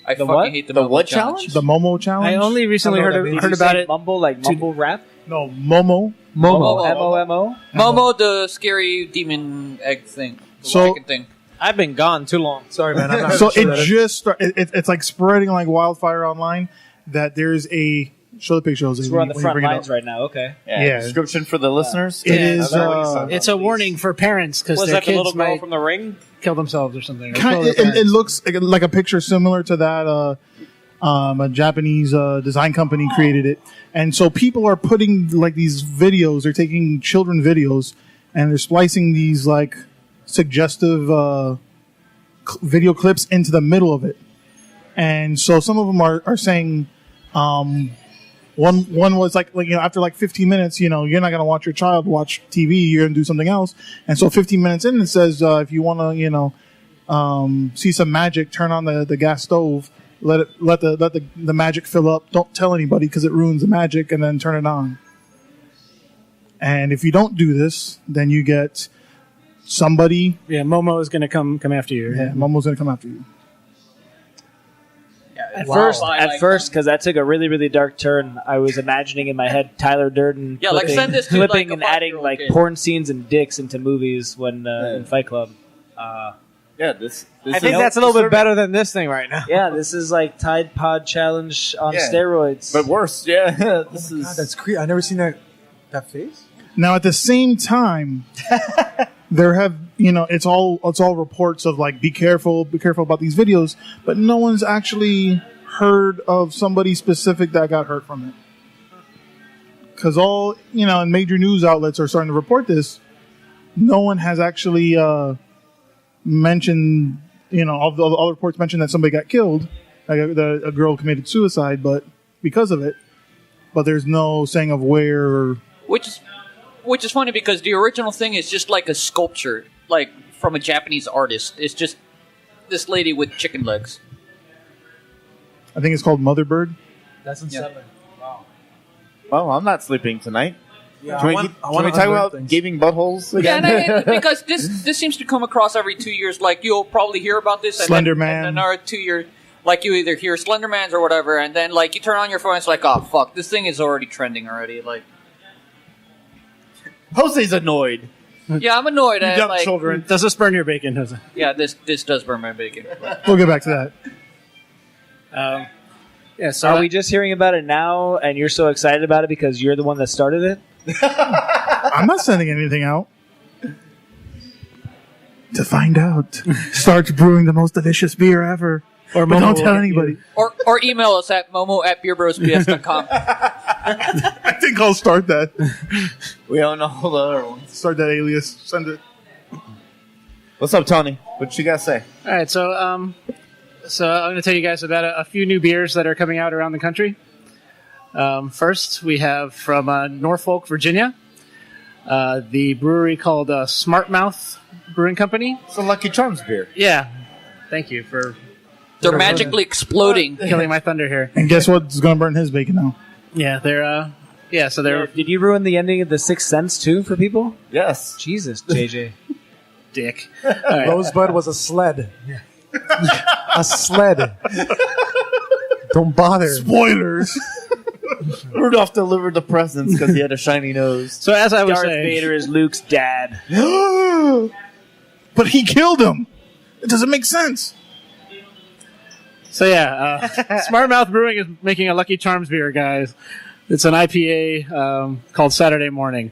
G: I
F: The
G: fucking
F: what?
G: hate the
I: The
G: Momo
I: what
G: challenge.
E: The Momo challenge.
J: I only recently
H: I don't know what that
J: heard
H: means.
J: about it.
F: Mumble, like mumble rap?
E: No, Momo.
F: Momo. M-O-M-O?
G: Momo, the scary demon egg thing. The
E: So-
G: chicken thing.
L: I've been gone too long.
H: Sorry, man. I'm not
E: So
H: sure
E: it
H: that
E: just it's like spreading like wildfire online. That there's a show the picture. Jose,
F: So we're on the
E: when you
F: front
E: bring it
F: lines
E: up.
F: right now. Okay.
E: Yeah.
I: Description for the listeners.
E: It is.
J: It's a warning for parents because
L: Was
J: their
L: that the little
J: kids
L: girl
J: might
L: from the ring?
J: kill themselves or something. or
E: Kind
J: kill their
E: it
J: parents.
E: looks like a picture similar to that. A Japanese design company created it, and so people are putting like these videos. They're taking children videos, and they're splicing these like suggestive video clips into the middle of it. And so some of them are saying, one was like after like 15 minutes, you're not gonna watch your child watch TV. You're gonna do something else. And so 15 minutes in, it says if you want to see some magic, turn on the gas stove. Let the magic fill up. Don't tell anybody because it ruins the magic, and then turn it on. And if you don't do this, then you get somebody.
J: Yeah, Momo is going to come after you.
E: Yeah, Momo's gonna come after you.
F: At
G: Wow.
F: first, because that took a really, really dark turn, I was imagining in my head Tyler Durden
G: Yeah, like, send this to,
F: flipping
G: like, a
F: and adding
G: 5-year-old
F: like
G: kid.
F: porn scenes and dicks into movies when in Fight Club.
I: Yeah, this
L: I think that's a little bit better than this thing right now.
F: Yeah, this is like Tide Pod Challenge on
I: Yeah.
F: steroids.
I: But worse, yeah. This is.
H: God, that's creepy. I've never seen that face.
E: Now, at the same time, there have it's all reports of like be careful about these videos, but no one's actually heard of somebody specific that got hurt from it. Because all and major news outlets are starting to report this. No one has actually mentioned all the reports mentioned that somebody got killed, like a girl committed suicide, but because of it. But there's no saying of where. Or,
G: Which is funny because the original thing is just like a sculpture, like from a Japanese artist. It's just this lady with chicken legs.
E: I think it's called Mother Bird.
H: That's in 7. Wow.
I: Well, I'm not sleeping tonight.
H: Yeah,
I: Can we talk about gaping buttholes
G: Yeah,
I: again?
G: because this seems to come across every 2 years. Like you'll probably hear about this, and
E: Slender
G: then,
E: Man.
G: and then another 2 years. Like you either hear Slenderman's or whatever, and then like you turn on your phone, it's like, oh fuck, this thing is already trending already. Like,
I: Jose's annoyed.
G: yeah, I'm annoyed.
I: You
G: at,
I: dumb
G: like,
I: children.
J: Does this burn your bacon, Jose?
G: Yeah, this does burn my bacon.
E: We'll get back to that.
J: Yeah, so
F: Are we just hearing about it now, and you're so excited about it because you're the one that started it?
E: I'm not sending anything out. To find out, start brewing the most delicious beer ever.
J: Or
E: But
J: Momo
E: don't
J: will
E: tell
J: get
E: anybody.
G: or email us at momo@beerbrospbs.com.
E: I think I'll start that.
I: We don't know the other ones.
E: Start that alias. Send it.
I: What's up, Tony? What you got to say?
J: All right, so I'm going to tell you guys about a few new beers that are coming out around the country. First, we have from Norfolk, Virginia, the brewery called Smart Mouth Brewing Company.
I: It's a Lucky Charms beer.
J: Yeah, thank you for
G: They're magically exploding.
J: killing my thunder here.
E: And guess what's going to burn his bacon now?
J: Yeah, they're they're
F: Did you ruin the ending of The Sixth Sense too for people?
I: Yes.
F: Jesus, JJ.
J: dick. All right.
H: Rosebud was a sled. A sled.
M: Don't bother.
E: Spoilers.
I: Rudolph delivered the presents because he had a shiny nose.
J: So as I was
F: Darth
J: saying,
F: Vader is Luke's dad.
E: But he killed him. It doesn't make sense.
J: so yeah, Smart Mouth Brewing is making a Lucky Charms beer, guys. It's an IPA called Saturday Morning.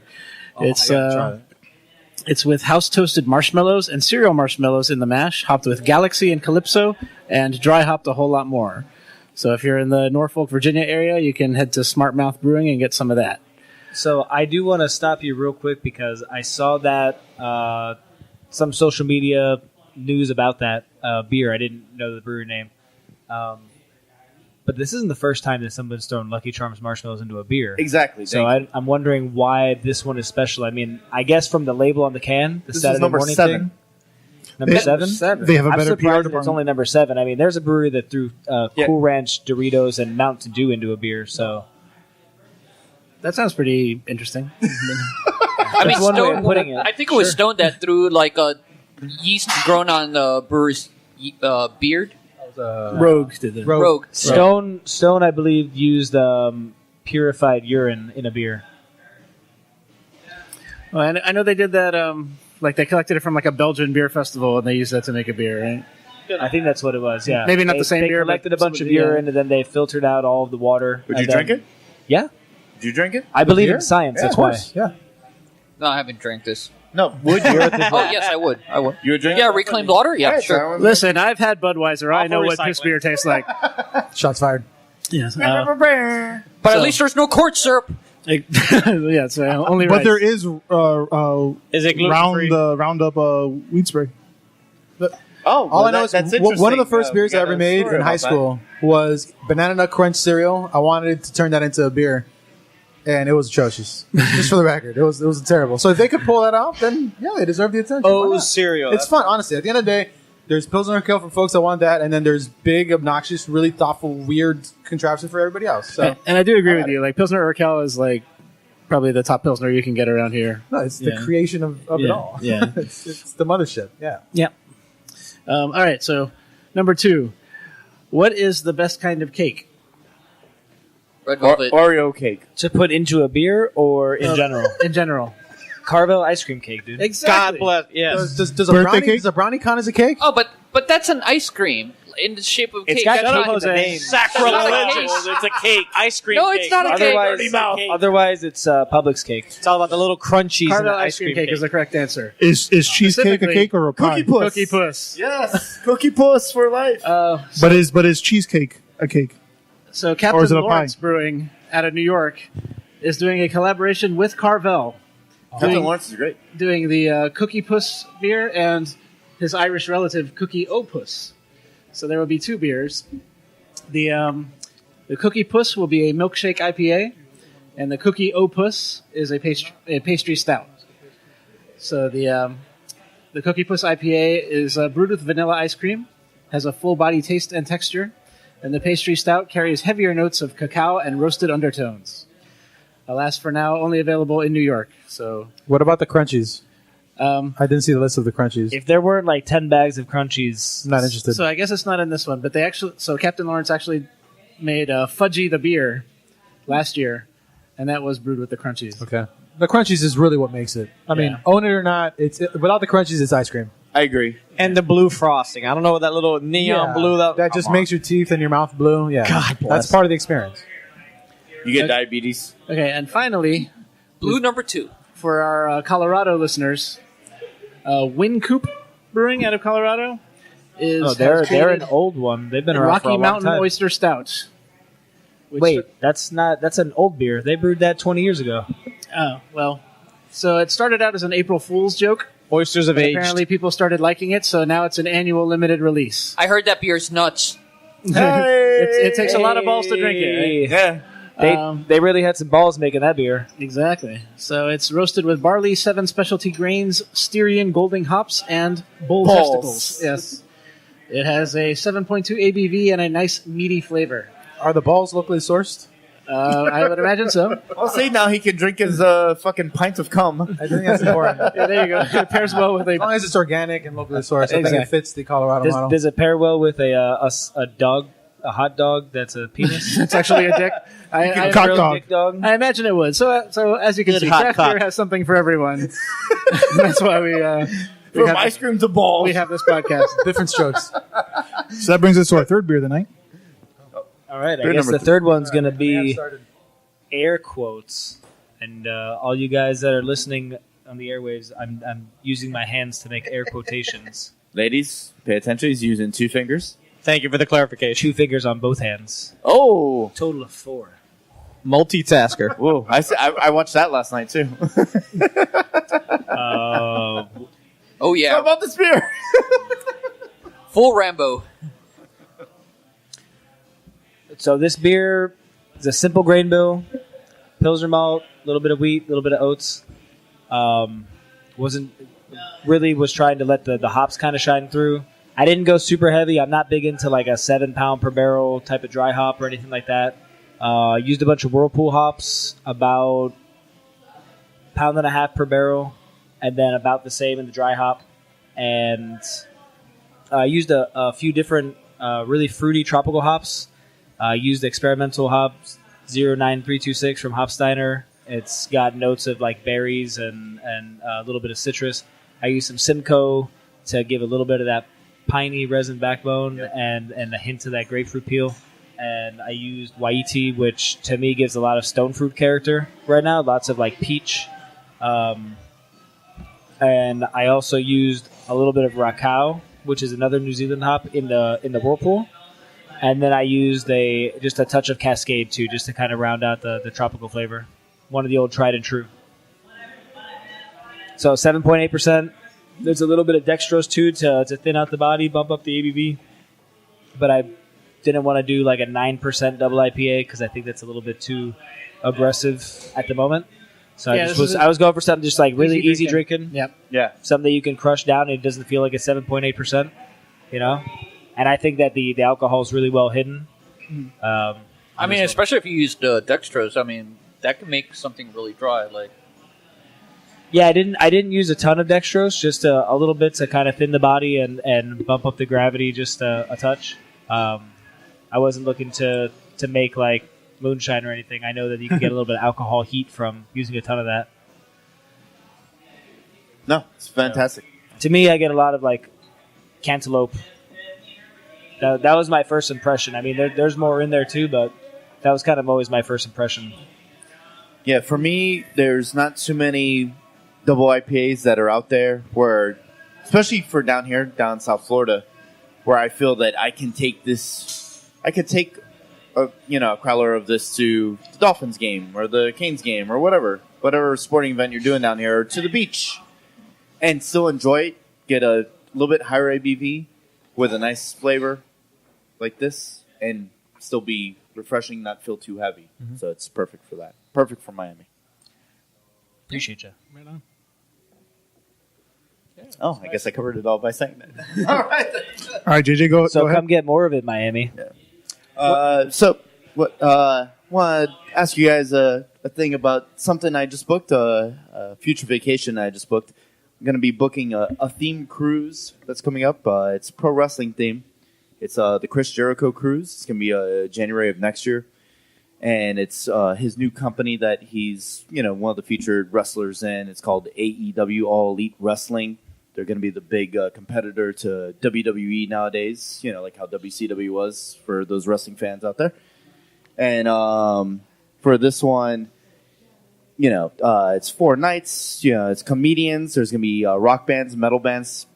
J: It's with house toasted marshmallows and cereal marshmallows in the mash, hopped with Galaxy and Calypso, and dry hopped a whole lot more. So if you're in the Norfolk, Virginia area, you can head to Smart Mouth Brewing and get some of that.
F: So I do want to stop you real quick because I saw that some social media news about that beer. I didn't know the brewery name. But this isn't the first time that someone's thrown Lucky Charms marshmallows into a beer.
I: Exactly.
F: So I'm wondering why this one is special. I mean, I guess from the label on the can, the
I: This is
F: Saturday
I: number
F: morning
I: 7.
F: thing. Number 7?
E: They have a
F: I'm
E: better PR
F: surprised it's
E: department.
F: only number 7. I mean, there's a brewery that threw Cool Ranch, Doritos, and Mountain Dew into a beer. So
J: That sounds pretty interesting.
G: I mean,
F: That's one way
G: Stone,
F: of putting it.
G: I think it was Stone that threw like a yeast grown on the brewer's beard.
J: Rogue did that.
G: Rogue.
F: Stone, I believe, used purified urine in a beer.
J: Well, I know they did that. Like they collected it from like a Belgian beer festival, and they used that to make a beer, right?
F: I think that's what it was. Yeah,
J: Maybe not the same
F: they
J: beer,
F: collected
J: but
F: a bunch of
J: somebody- yeah.
F: urine, and then they filtered out all of the water.
I: Would
F: and
I: you drink
F: then-
I: it?
F: Yeah,
I: Did you drink it?
F: I believe
M: beer?
F: in science.
M: Yeah,
F: That's
M: of
F: why.
M: course. Yeah.
G: No, I haven't drank this.
I: No. Would you?
G: Oh yes, I would. I would.
I: You would drink
G: Yeah,
I: it?
G: reclaimed water. Yeah,
I: Yeah,
G: sure.
I: so-
J: Listen, I've had Budweiser. I
L: All
J: know
L: for
J: what piss
L: recycling.
J: beer tastes like.
M: Shots fired.
J: Yes.
G: But at least there's no corn syrup.
J: yeah, it's only
E: But
J: rice.
E: there is
L: Is it gluten-free?
E: Roundup weed spray.
I: Oh,
M: All I know is
I: that's
M: one of the
I: interesting.
M: first beers I
I: we got
M: ever
I: a
M: made
I: story
M: in high
I: about that.
M: school was Banana Nut Crunch cereal. I wanted to turn that into a beer, and it was atrocious. Just for the record, it was terrible. So if they could pull that off, then yeah, they deserve the attention. Why
L: Oh,
M: not?
L: cereal.
M: It's fun, honestly. At the end of the day, there's Pilsner Kill for folks that want that, and then there's big, obnoxious, really thoughtful, weird contraption for everybody else. So
J: And I do agree with you. Like Pilsner Urquell is like probably the top Pilsner you can get around here.
M: no, it's
J: Yeah.
M: the creation of it
J: Yeah,
M: all.
J: yeah.
M: it's the mothership. Yeah.
J: Yeah. All right. So number 2, what is the best kind of cake?
G: Red velvet.
I: Oreo cake.
F: To put into a beer or in general?
J: In general.
F: Carvel ice cream cake, dude.
J: Exactly.
L: God bless. Yes.
M: Does a
E: Birthday
M: brownie
E: cake?
M: does a brownie count as a cake?
G: Oh, but that's an ice cream in the shape of
L: It's
G: cake.
L: got
G: That's
L: cake
G: not-
L: in the name.
G: That's not a
L: Sacrilegious.
G: cake.
L: It's a cake. Ice cream
G: No,
L: cake.
G: it's not a cake.
F: Otherwise, it's Publix cake.
L: It's all about the little crunchies in
J: Carvel
L: the
J: ice cream cake is the correct answer.
E: Is cheesecake a
J: Specifically,
E: cake or a pie?
I: Cookie puss.
J: Cookie Puss.
I: Yes. Cookie puss for life.
E: But is cheesecake a cake?
J: So
E: Or
J: Captain
E: is it a
J: Lawrence
E: pie?
J: Brewing out of New York is doing a collaboration with Carvel.
I: Captain Lawrence is great.
J: Doing the Cookie Puss beer and his Irish relative Cookie Opus. So there will be 2 beers. The Cookie Puss will be a milkshake IPA, and the Cookie Opus is a pastry stout. So the Cookie Puss IPA is brewed with vanilla ice cream, has a full body taste and texture, and the pastry stout carries heavier notes of cacao and roasted undertones. Alas, for now, only available in New York. So
M: What about the crunchies?
J: Um,
M: I didn't see the list of the crunchies.
F: If there weren't like 10 bags of crunchies,
M: Not interested.
J: So I guess it's not in this one, but they actually. So Captain Lawrence actually made Fudgy the beer last year, and that was brewed with the crunchies.
M: Okay. The crunchies is really what makes it. I mean, own it or not, without the crunchies, it's ice cream.
I: I agree.
L: And the blue frosting. I don't know what that little neon
M: Yeah.
L: blue
M: That just makes your teeth and your mouth blue. Yeah,
L: God bless.
M: that's part of the experience.
I: You get diabetes.
J: Okay, and finally,
G: Blue number 2.
J: for our Colorado listeners, Wincoop Brewing out of Colorado is
F: no, they're
J: has created
F: an old one. They've been
J: the
F: around
J: Rocky
F: for a long
J: Mountain
F: time.
J: Oyster Stout. which-
F: Wait, that's an old beer. They brewed that 20 years ago.
J: Oh well, so it started out as an April Fool's joke.
L: Oysters have
J: but
L: aged.
J: apparently, people started liking it, so now it's an annual limited release.
G: I heard that beer's nuts.
J: It takes a lot of balls to drink it. Right?
I: Yeah.
F: They really had some balls making that beer.
J: Exactly. So it's roasted with barley, 7 specialty grains, Styrian golding hops, and bull
I: Balls.
J: testicles. Yes. It has a 7.2 ABV and a nice meaty flavor.
M: Are the balls locally sourced?
J: I would imagine so.
I: Well, see, now he can drink his fucking pint of cum.
M: I think that's important.
J: Yeah, there you go. It pairs well with
M: As long
J: a.
M: as it's organic and locally sourced, I think
J: Exactly.
M: it fits the Colorado model.
F: Does it pair well with a dog a hot dog that's a penis?
J: It's actually a dick.
E: Cock dog.
F: Dick dog.
J: I imagine it would. So as you can
A: Good
J: see,
A: hot
J: craft
A: cock.
J: beer has something for everyone. That's why we
I: From
J: have
I: ice cream to balls.
J: we have this podcast.
M: Different strokes.
E: So that brings us to our third beer of the night.
F: All right, I
I: Beer
F: guess
I: number
F: the third one's going to be air quotes. And all you guys that are listening on the airwaves, I'm using my hands to make air quotations.
I: Ladies, pay attention. He's using 2 fingers.
L: Thank you for the clarification.
F: 2 fingers on both hands.
I: Oh,
F: Total of 4.
L: Multitasker.
I: whoa! I watched that last night too.
G: Oh yeah,
I: What about this beer?
G: full Rambo.
F: So this beer is a simple grain bill, Pilsner malt, a little bit of wheat, a little bit of oats. Was trying to let the hops kind of shine through. I didn't go super heavy. I'm not big into like a 7 pound per barrel type of dry hop or anything like that. Used a bunch of Whirlpool hops, about 1.5 pounds per barrel, and then about the same in the dry hop. And I used a few different really fruity tropical hops. Used experimental hops 09326 from Hopsteiner. It's got notes of like berries and a little bit of citrus. I used some Simcoe to give a little bit of that piney resin backbone and a hint of that grapefruit peel. And I used Waiti, which to me gives a lot of stone fruit character right now. Lots of like peach. And I also used a little bit of Rakau, which is another New Zealand hop in the Whirlpool. And then I used just a touch of Cascade too, just to kind of round out the tropical flavor. One of the old tried and true. So 7.8%. There's a little bit of dextrose too to thin out the body, bump up the ABV. But I didn't want to do like a 9% double IPA because I think that's a little bit too aggressive at the moment. So
J: Yeah,
F: I was going for something just like really easy drinking.
J: Yep.
I: Yeah.
F: Something that you can crush down and it doesn't feel like it's 7.8%, you know? And I think that the alcohol is really well hidden.
G: I mean, especially if you used dextrose. I mean, that can make something really dry. Like,
F: Yeah, I didn't use a ton of dextrose, just a little bit to kind of thin the body and bump up the gravity just a touch. I wasn't looking to make like moonshine or anything. I know that you can get a little bit of alcohol heat from using a ton of that.
I: No, it's fantastic.
F: To me, I get a lot of like cantaloupe. That was my first impression. I mean, there's more in there too, but that was kind of always my first impression.
I: Yeah, for me, there's not too many double IPAs that are out there where, especially for down here, down in South Florida, where I feel that I can take this, I could take a crowler of this to the Dolphins game or the Canes game or whatever sporting event you're doing down here, or to the beach, and still enjoy it, get a little bit higher ABV with a nice flavor like this, and still be refreshing, not feel too heavy.
F: Mm-hmm.
I: So it's perfect for that. Perfect for Miami.
F: Appreciate you.
J: Right on.
I: Oh, I guess I covered it all by saying that. All right.
E: All right, JJ, go
F: So
E: ahead.
F: come get more of it, Miami.
I: So, what? Want to ask you guys a thing about something I just booked, a future vacation I just booked. I'm going to be booking a themed cruise that's coming up. It's a pro wrestling theme. It's the Chris Jericho cruise. It's going to be January of next year. And it's his new company that he's, one of the featured wrestlers in. It's called AEW, All Elite Wrestling. They're going to be the big competitor to WWE nowadays, like how WCW was for those wrestling fans out there. And for this one, it's 4 nights. It's comedians. There's going to be rock bands, metal bands,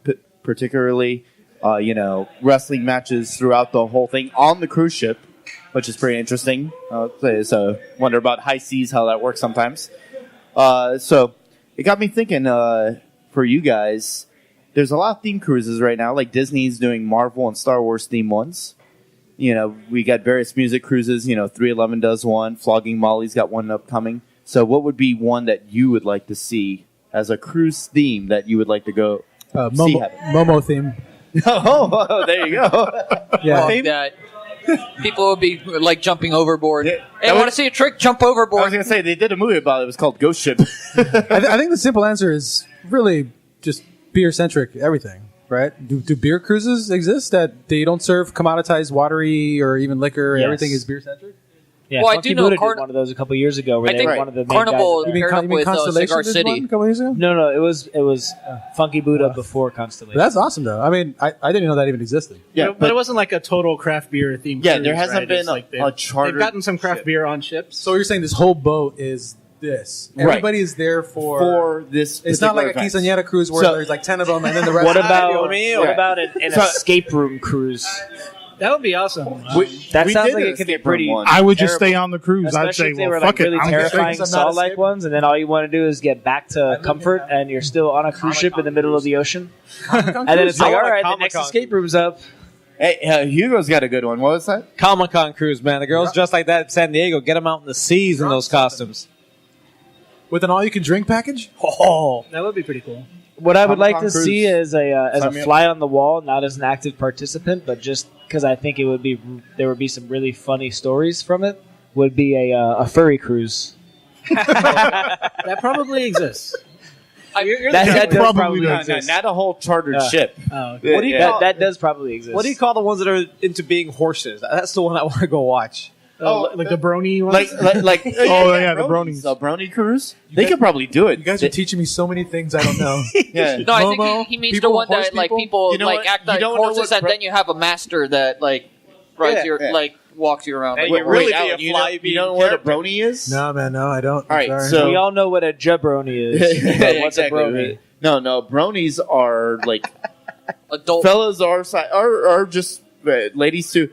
I: particularly. Wrestling matches throughout the whole thing on the cruise ship, which is pretty interesting. So wonder about high seas, how that works sometimes. So it got me thinking, for you guys, there's a lot of theme cruises right now, like Disney's doing Marvel and Star Wars theme ones. We got various music cruises, 311 does one, Flogging Molly's got one upcoming. So what would be one that you would like to see as a cruise theme that you would like to go see happen?
M: Momo theme.
I: Oh, there you go.
M: Yeah.
G: Fuck that. People would be like jumping overboard.
I: Yeah,
G: Hey, want to see a trick? Jump
I: I
G: overboard.
I: was going to say, they did a movie about it. It was called Ghost Ship.
M: I think the simple answer is really just beer-centric everything, right? Do beer cruises exist that they don't serve commoditized watery or even liquor?
F: Yes.
M: Everything is beer centric.
F: Yeah,
G: Well, I
F: Funky
G: do know
F: Buddha
G: Carn-
F: did one of those a couple years ago. Where
G: I
F: they
G: think
F: were one of the main
G: Carnival
F: guys.
G: paired up with
M: Constellation
G: Cigar
M: did
G: City.
M: one a couple years ago?
F: No, it was Funky Buddha before Constellation.
M: That's awesome, though. I mean, I didn't know that even existed.
J: Yeah, but it wasn't like a total craft beer themed.
I: Yeah,
J: cruise,
I: there hasn't
J: right?
I: been
J: It's like
I: a chartered
J: They've gotten some craft beer on ships.
M: So you're saying this whole boat is this?
I: Right.
M: Everybody is there for
I: this.
M: It's not like a
I: particular
M: quinceañera cruise where
I: So-
M: there's like 10 of them and then the rest.
F: What
M: of
F: about an
I: So-
F: escape room cruise?
J: That would be awesome.
F: That
I: we
F: sounds
I: did
F: like
I: an
F: it could be
I: escape room
F: pretty.
I: one.
E: I would just
F: terrible.
E: stay on the cruise. I'd
F: Especially
E: say,
F: if they
E: well,
F: were
E: fuck
F: like
E: it.
F: really
E: I'm
F: terrifying
E: just
F: saw-like ones, and then all you want to do is get back to comfort, and you're still on a cruise ship in the middle of the ocean. And then it's like, all right, the next escape room's up.
I: Hey, Hugo's got a good one. What was that?
L: Comic-Con cruise, man. The girls dressed like that in San Diego. Get them out in the seas in those costumes.
M: With an all-you-can-drink package?
F: Oh,
J: That would be pretty cool.
F: what I would like to
I: Comic-Con
F: see
I: cruise.
F: as a
I: Sign me up.
F: fly on the wall, not as an active participant, but just because I think there would be some really funny stories from it. Would be a furry cruise.
J: That probably exists.
F: That does
E: probably
F: probably
E: does.
F: exist.
I: Not a whole chartered ship.
J: Oh, okay.
L: What do you
F: That,
L: call
F: that does probably exist.
L: What do you call the ones that are into being horses? That's the one I want to go watch.
J: Like the brony ones?
I: Like
E: Oh, yeah, the bronies.
I: A brony cruise? They could probably do it.
M: You guys are teaching me so many things I don't know.
I: Yeah.
G: No, I think
M: Momo,
G: he means
M: people,
G: the one
M: horse
G: that like
M: people?
G: people
I: You know
G: like
I: what?
G: act
I: You
G: like
I: don't know
G: horses,
I: what
G: and then you have a master that like rides
I: Yeah,
G: your
I: yeah.
G: like walks you around.
L: Hey,
G: Like,
L: you really be
I: Alan,
L: a
I: you
L: fly
I: know what a brony is?
M: No, man, no, I don't.
I: All right,
M: Sorry.
I: so-
F: We all know what a jabroni is. But what's a brony?
I: No, bronies are like
G: adult.
I: fellas are just ladies too.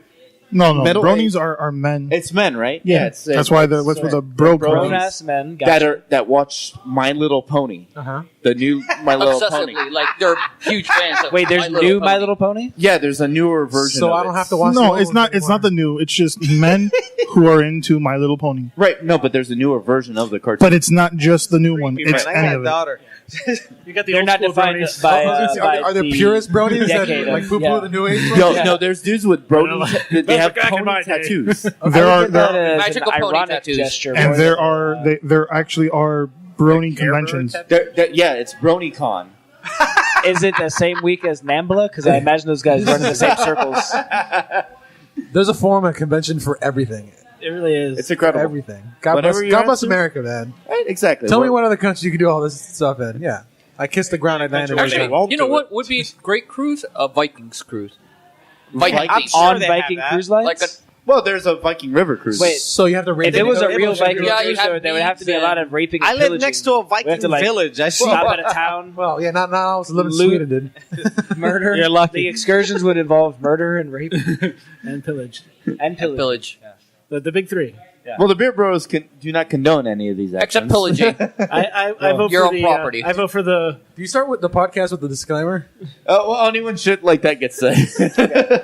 E: No,
I: Middle
E: bronies are men.
I: It's men, right?
E: Yeah,
I: it's,
E: that's why the what's with the bro
F: Grown
E: bronies.
F: ass men.
I: that watch My Little Pony.
M: Uh-huh.
I: The new My Little Pony.
G: Obsessively, like they're huge fans. Of
F: Wait, there's new My Little Pony?
I: Yeah, there's a newer version.
M: So
I: of
M: I don't
I: it.
M: have to watch.
E: No,
M: the
E: it's
M: old
E: not.
M: ones
E: It's not the
M: anymore.
E: new. It's just men who are into My Little Pony.
I: Right, no, but there's a newer version of the cartoon.
E: But it's not just the new one. It's
L: I
E: any
L: got a
E: of it.
L: daughter.
J: You got the
F: They're
J: old
F: not
J: school
F: defined
J: bronies.
F: by.
M: Are there
F: the
M: purist bronies that
F: decade
M: like
F: of-
M: poo poo
F: yeah.
M: the new age?
I: No, there's dudes with bronies. They have
J: back in my
I: pony
J: day.
I: tattoos.
E: There are
F: That
E: there,
F: is
G: Magical
F: an
G: pony
F: ironic
G: tattoos.
F: gesture.
E: and
F: more
E: there
F: than-
E: are there actually are brony conventions.
I: Yeah, it's BronyCon.
F: Is it the same week as Nambla? Because I imagine those guys run in the same circles.
M: There's a forum and convention for everything.
J: It really is.
I: It's incredible.
M: Everything. God
I: Whatever
M: bless,
I: you're
M: God bless
I: into.
M: America, man.
I: Right, exactly.
M: Tell me what other country you can do all this stuff in. Yeah. I kissed the ground I landed
G: Actually,
M: in.
G: you know what would be a great cruise? A Vikings cruise. Viking
I: I'm
G: theme.
I: sure
F: On
L: they have
F: Viking
L: that.
F: cruise lines?
G: Like a
I: Well, there's a Viking River cruise.
F: Wait,
M: So you have to rape
F: if it was a
M: them.
F: real Viking
G: Yeah,
F: cruise,
G: you have
F: there would have to be a
G: beads
F: lot of raping and
L: I live
F: pillaging.
L: next to a
F: We have
L: Viking
F: to, like,
L: village. I see.
F: Stop at a town,
M: Well, yeah, not now. I was living in
F: Loot.
M: Sweden, dude.
F: murder.
L: You're lucky.
F: The excursions would involve murder and rape
J: and pillage.
F: and pillage.
G: village.
J: The big three.
I: Well, the Beer Bros do not condone any of these actions.
G: Except pillaging.
J: I vote
G: Your
J: for
G: own
J: the
G: property.
J: I vote for the.
M: Do you start with the podcast with the disclaimer?
I: Well, only when shit like that gets said.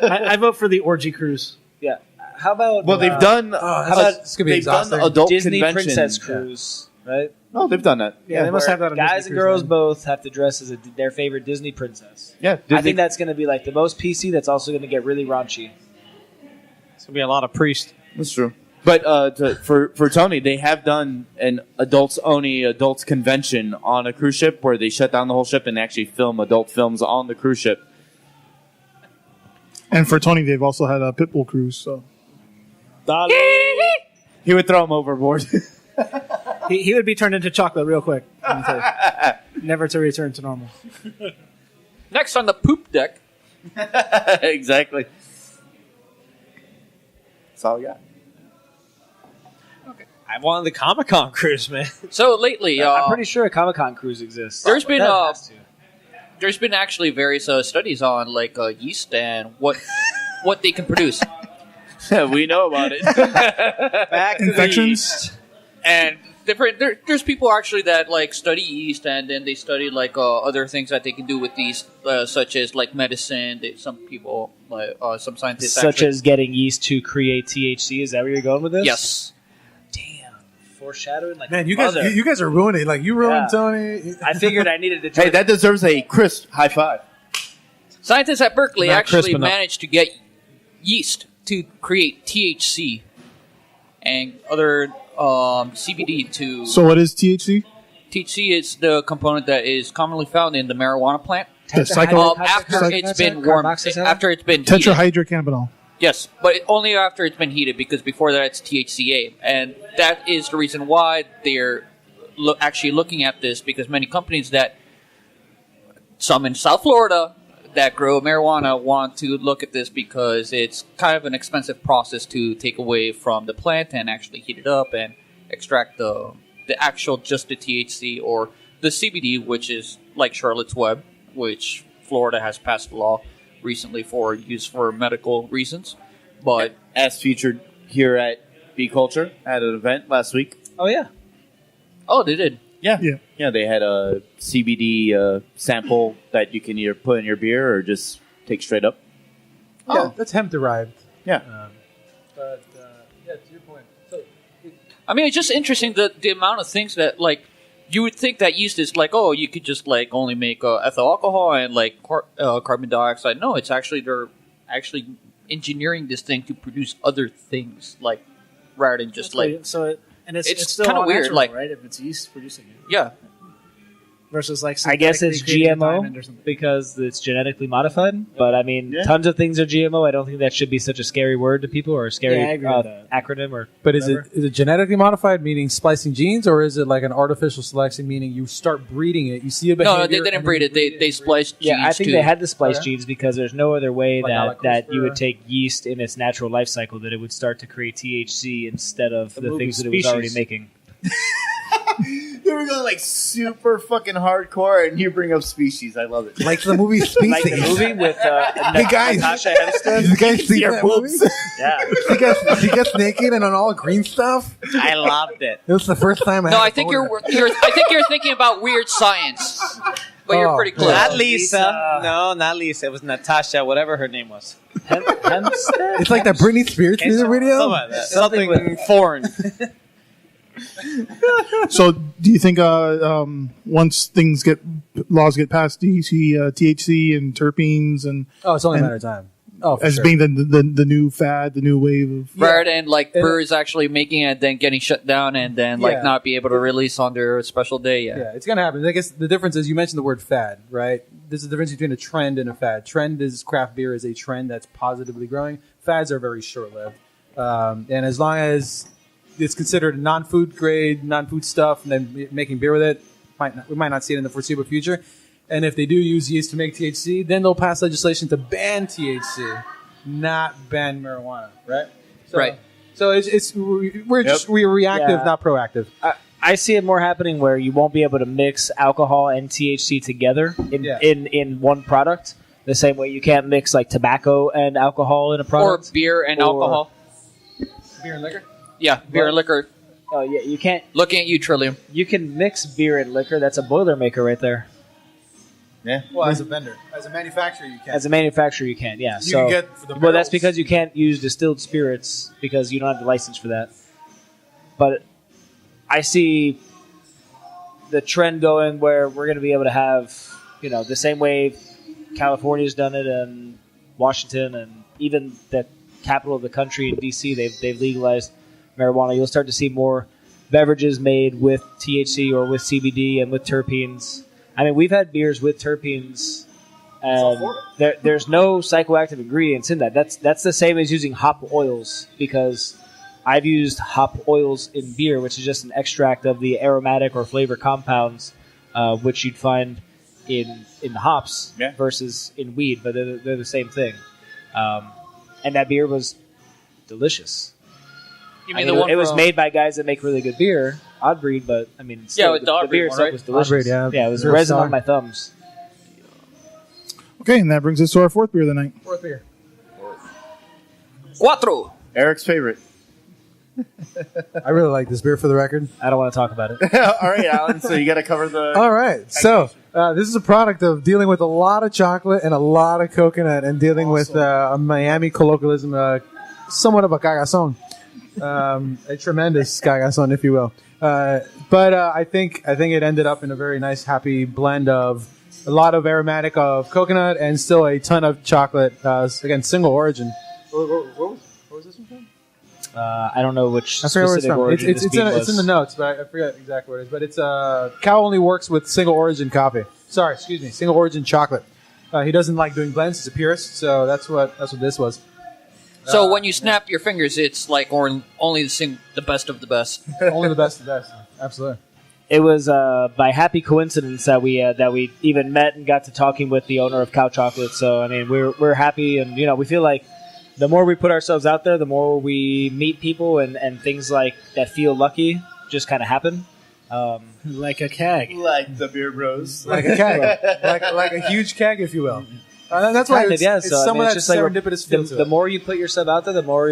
J: I vote for the orgy cruise.
F: Yeah. How about
I: Well, they've done.
F: how about
M: It's gonna be
I: they've done
M: exhausting.
I: adult
F: Disney
I: conventions.
F: princess cruise? Right.
I: No, they've done that.
J: Yeah, they must have that on
F: Guys
J: Disney
F: and
J: Cruise
F: girls
J: Line.
F: both have to dress as their favorite Disney princess.
I: Yeah,
F: I
I: Disney-
F: think that's going to be like the most PC. That's also going to get really raunchy.
L: It's gonna be a lot of priests.
I: That's true. But for Tony, they have done an adults convention on a cruise ship where they shut down the whole ship and actually film adult films on the cruise ship.
E: And for Tony, they've also had a Pitbull cruise. So
I: He would throw him overboard.
J: He would be turned into chocolate real quick. let me tell you. Never to return to normal.
G: Next on the poop deck.
I: Exactly. That's all we got.
L: I wanted the Comic-Con cruise, man.
G: So lately,
F: I'm pretty sure a Comic-Con cruise exists.
G: there's been
F: That has to.
G: there's been actually various studies on like yeast and what they can produce.
I: We know about it.
L: Back to the
E: infections.
L: East.
G: And different there's people actually that like study yeast and then they study like other things that they can do with yeast, such as like medicine. Some people like some scientists
F: Such
G: actually,
F: as getting yeast to create THC. Is that where you're going with this?
G: yes.
F: Damn. Foreshadowing like
M: Man, you guys,
F: mother.
M: you guys are ruining. Like you ruined
F: Yeah.
M: Tony.
F: I figured I needed to.
I: Hey, that deserves a crisp high five.
G: Scientists at Berkeley
L: Not
G: actually
L: crisp enough.
G: managed to get yeast to create THC and other CBD to.
E: So what is THC?
G: THC is the component that is commonly found in the marijuana plant. After it's been warmed, after it's been heated.
E: Tetrahydrocannabinol.
G: Yes, but only after it's been heated, because before that it's THCA, and that is the reason why they're actually looking at this, because many companies some in South Florida that grow marijuana want to look at this because it's kind of an expensive process to take away from the plant and actually heat it up and extract the actual just the THC or the CBD, which is like Charlotte's Web, which Florida has passed a law recently for use for medical reasons. But
I: as featured here at Bee Culture at an event last week.
F: Oh yeah.
G: Oh, they did.
I: Yeah. They had a CBD sample that you can either put in your beer or just take straight up.
M: Yeah, that's hemp derived.
I: Yeah.
M: To your point. So,
G: I mean, it's just interesting the amount of things that you would think that yeast is you could just only make ethyl alcohol and carbon dioxide. No, it's actually they're actually engineering this thing to produce other things rather than just
F: it's still
G: kind of
F: all
G: weird,
F: natural, right? If it's yeast producing it,
G: yeah.
F: Versus
N: I guess it's GMO because it's genetically modified. But I mean, tons of things are GMO. I don't think that should be such a scary word to people or a scary acronym or.
M: But is it genetically modified, meaning splicing genes, or is it like an artificial selection, meaning you start breeding it? You see a behavior.
G: No, they didn't breed it. They spliced genes.
N: Yeah, I think
G: too.
N: they had to splice genes because there's no other way
M: Like
N: that you would take yeast in its natural life cycle that it would start to create THC instead of the things that it was already making.
I: They were going super fucking hardcore, and you bring up Species. I love it.
M: Like the movie Species.
N: Like the movie with
M: hey guys,
N: Natasha Hempstead.
M: you guys see that movie?
N: Yeah.
M: She gets naked and on all green stuff.
N: I loved it.
M: It was the first time
G: I think you're thinking about Weird Science, but you're pretty close.
L: Not Lisa. No, not Lisa. It was Natasha, whatever her name was.
N: Hempstead?
M: It's like that Britney Spears music video.
L: Something foreign.
E: So, do you think once laws get passed, do you see THC and terpenes and
M: it's only a matter of time.
E: As being the new fad, the new wave of
G: rather than brewers actually making it, then getting shut down, and then not be able to release on their special day.
M: Yeah, it's gonna happen. I guess the difference is you mentioned the word fad, right? There's a difference between a trend and a fad. Trend is craft beer is a trend that's positively growing. Fads are very short-lived, and as long as it's considered non-food grade, non-food stuff, and then making beer with it, we might not see it in the foreseeable future. And if they do use yeast to make THC, then they'll pass legislation to ban THC, not ban marijuana, right?
G: Right.
M: So we're reactive, not proactive.
N: I see it more happening where you won't be able to mix alcohol and THC together in one product. The same way you can't mix tobacco and alcohol in a product,
G: or beer and alcohol.
M: Beer and liquor.
G: Yeah, beer and liquor.
N: Oh yeah, you can't.
G: Looking at you, Trillium.
N: You can mix beer and liquor. That's a Boilermaker right there.
I: Yeah.
M: Well, as a vendor, as a manufacturer, you can.
N: As a manufacturer, you can. Yeah.
M: You can get for the
N: well, that's
M: barrels.
N: because you can't use distilled spirits because you don't have the license for that. But I see the trend going where we're going to be able to have, the same way California's done it and Washington and even the capital of the country in D.C. They've legalized marijuana. You'll start to see more beverages made with THC or with CBD and with terpenes. I mean, we've had beers with terpenes, and there's no psychoactive ingredients in that. That's the same as using hop oils, because I've used hop oils in beer, which is just an extract of the aromatic or flavor compounds, which you'd find in hops versus in weed, but they're the same thing. And that beer was delicious.
G: You mean
N: it was made by guys that make really good beer, Odd Breed, but I mean, still,
G: with
N: the beer itself was delicious.
M: Odd Breed,
N: yeah, it was resin on my thumbs.
E: Okay, and that brings us to our fourth beer of the night.
M: Fourth beer.
G: Cuatro.
I: Eric's favorite.
M: I really like this beer, for the record.
N: I don't want to talk about it.
I: All right, Alan. So you got to cover the.
M: All right. So this is a product of dealing with a lot of chocolate and a lot of coconut, and dealing with a Miami colloquialism, somewhat of a cagazón, a tremendous cagazón, if you will. But I think it ended up in a very nice, happy blend of a lot of aromatic of coconut and still a ton of chocolate. Again, single origin. What was this one from?
N: I don't know which
M: I forget where
N: specific origin
M: it's in the notes, but I forget exactly what it is. But it's Cal only works with single origin coffee. Sorry, excuse me, single origin chocolate. He doesn't like doing blends. He's a purist, so that's what this was.
G: So when you snap your fingers, it's like only the best of the best.
M: Only the best of the best. Absolutely.
N: It was by happy coincidence that we even met and got to talking with the owner of Cow Chocolate. So I mean, we're happy, and we feel like the more we put ourselves out there, the more we meet people, and things like that feel lucky just kind of happen.
J: Like a keg,
I: like the Beer Bros,
M: like a keg, like a huge keg, if you will. That's why it's some of that serendipitous feel to it.
N: The more you put yourself out there, the more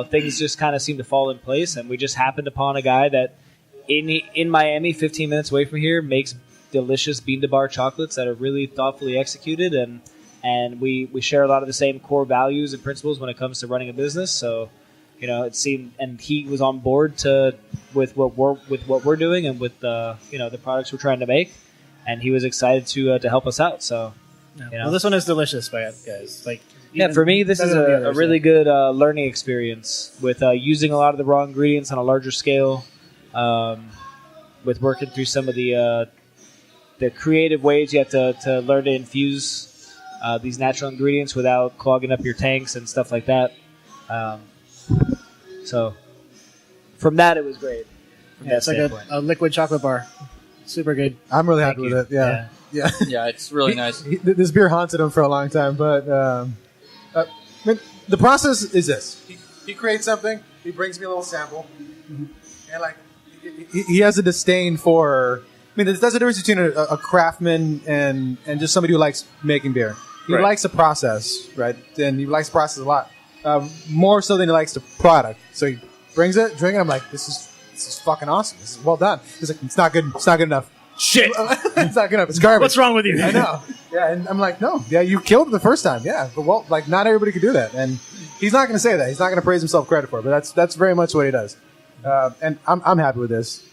N: things just kind of seem to fall in place. And we just happened upon a guy that in Miami, 15 minutes away from here, makes delicious bean to bar chocolates that are really thoughtfully executed, and we share a lot of the same core values and principles when it comes to running a business. So it seemed, and he was on board with what we're doing and with the products we're trying to make, and he was excited to help us out. So.
J: Well, this one is delicious, guys.
N: For me, this is a really good learning experience with using a lot of the raw ingredients on a larger scale, with working through some of the creative ways you have to learn to infuse these natural ingredients without clogging up your tanks and stuff like that. So, from that, it was great.
J: It's like a liquid chocolate bar. Super good.
M: I'm really happy with it. Yeah.
G: Yeah, it's really nice.
M: This beer haunted him for a long time, but the process is this: he creates something, he brings me a little sample, and he has a disdain for. I mean, there's a difference between a craftsman and just somebody who likes making beer. He likes the process, right? And he likes the process a lot, more so than he likes the product. So he brings it, drink it. I'm like, this is fucking awesome. This is well done. He's like, it's not good. It's not good enough.
J: Shit.
M: It's not good enough. It's garbage.
J: What's wrong with you?
M: I know. Yeah, and I'm like, no. Yeah, you killed it the first time. Yeah, but not everybody could do that. And he's not going to say that. He's not going to praise himself credit for it. But that's very much what he does. And I'm happy with this.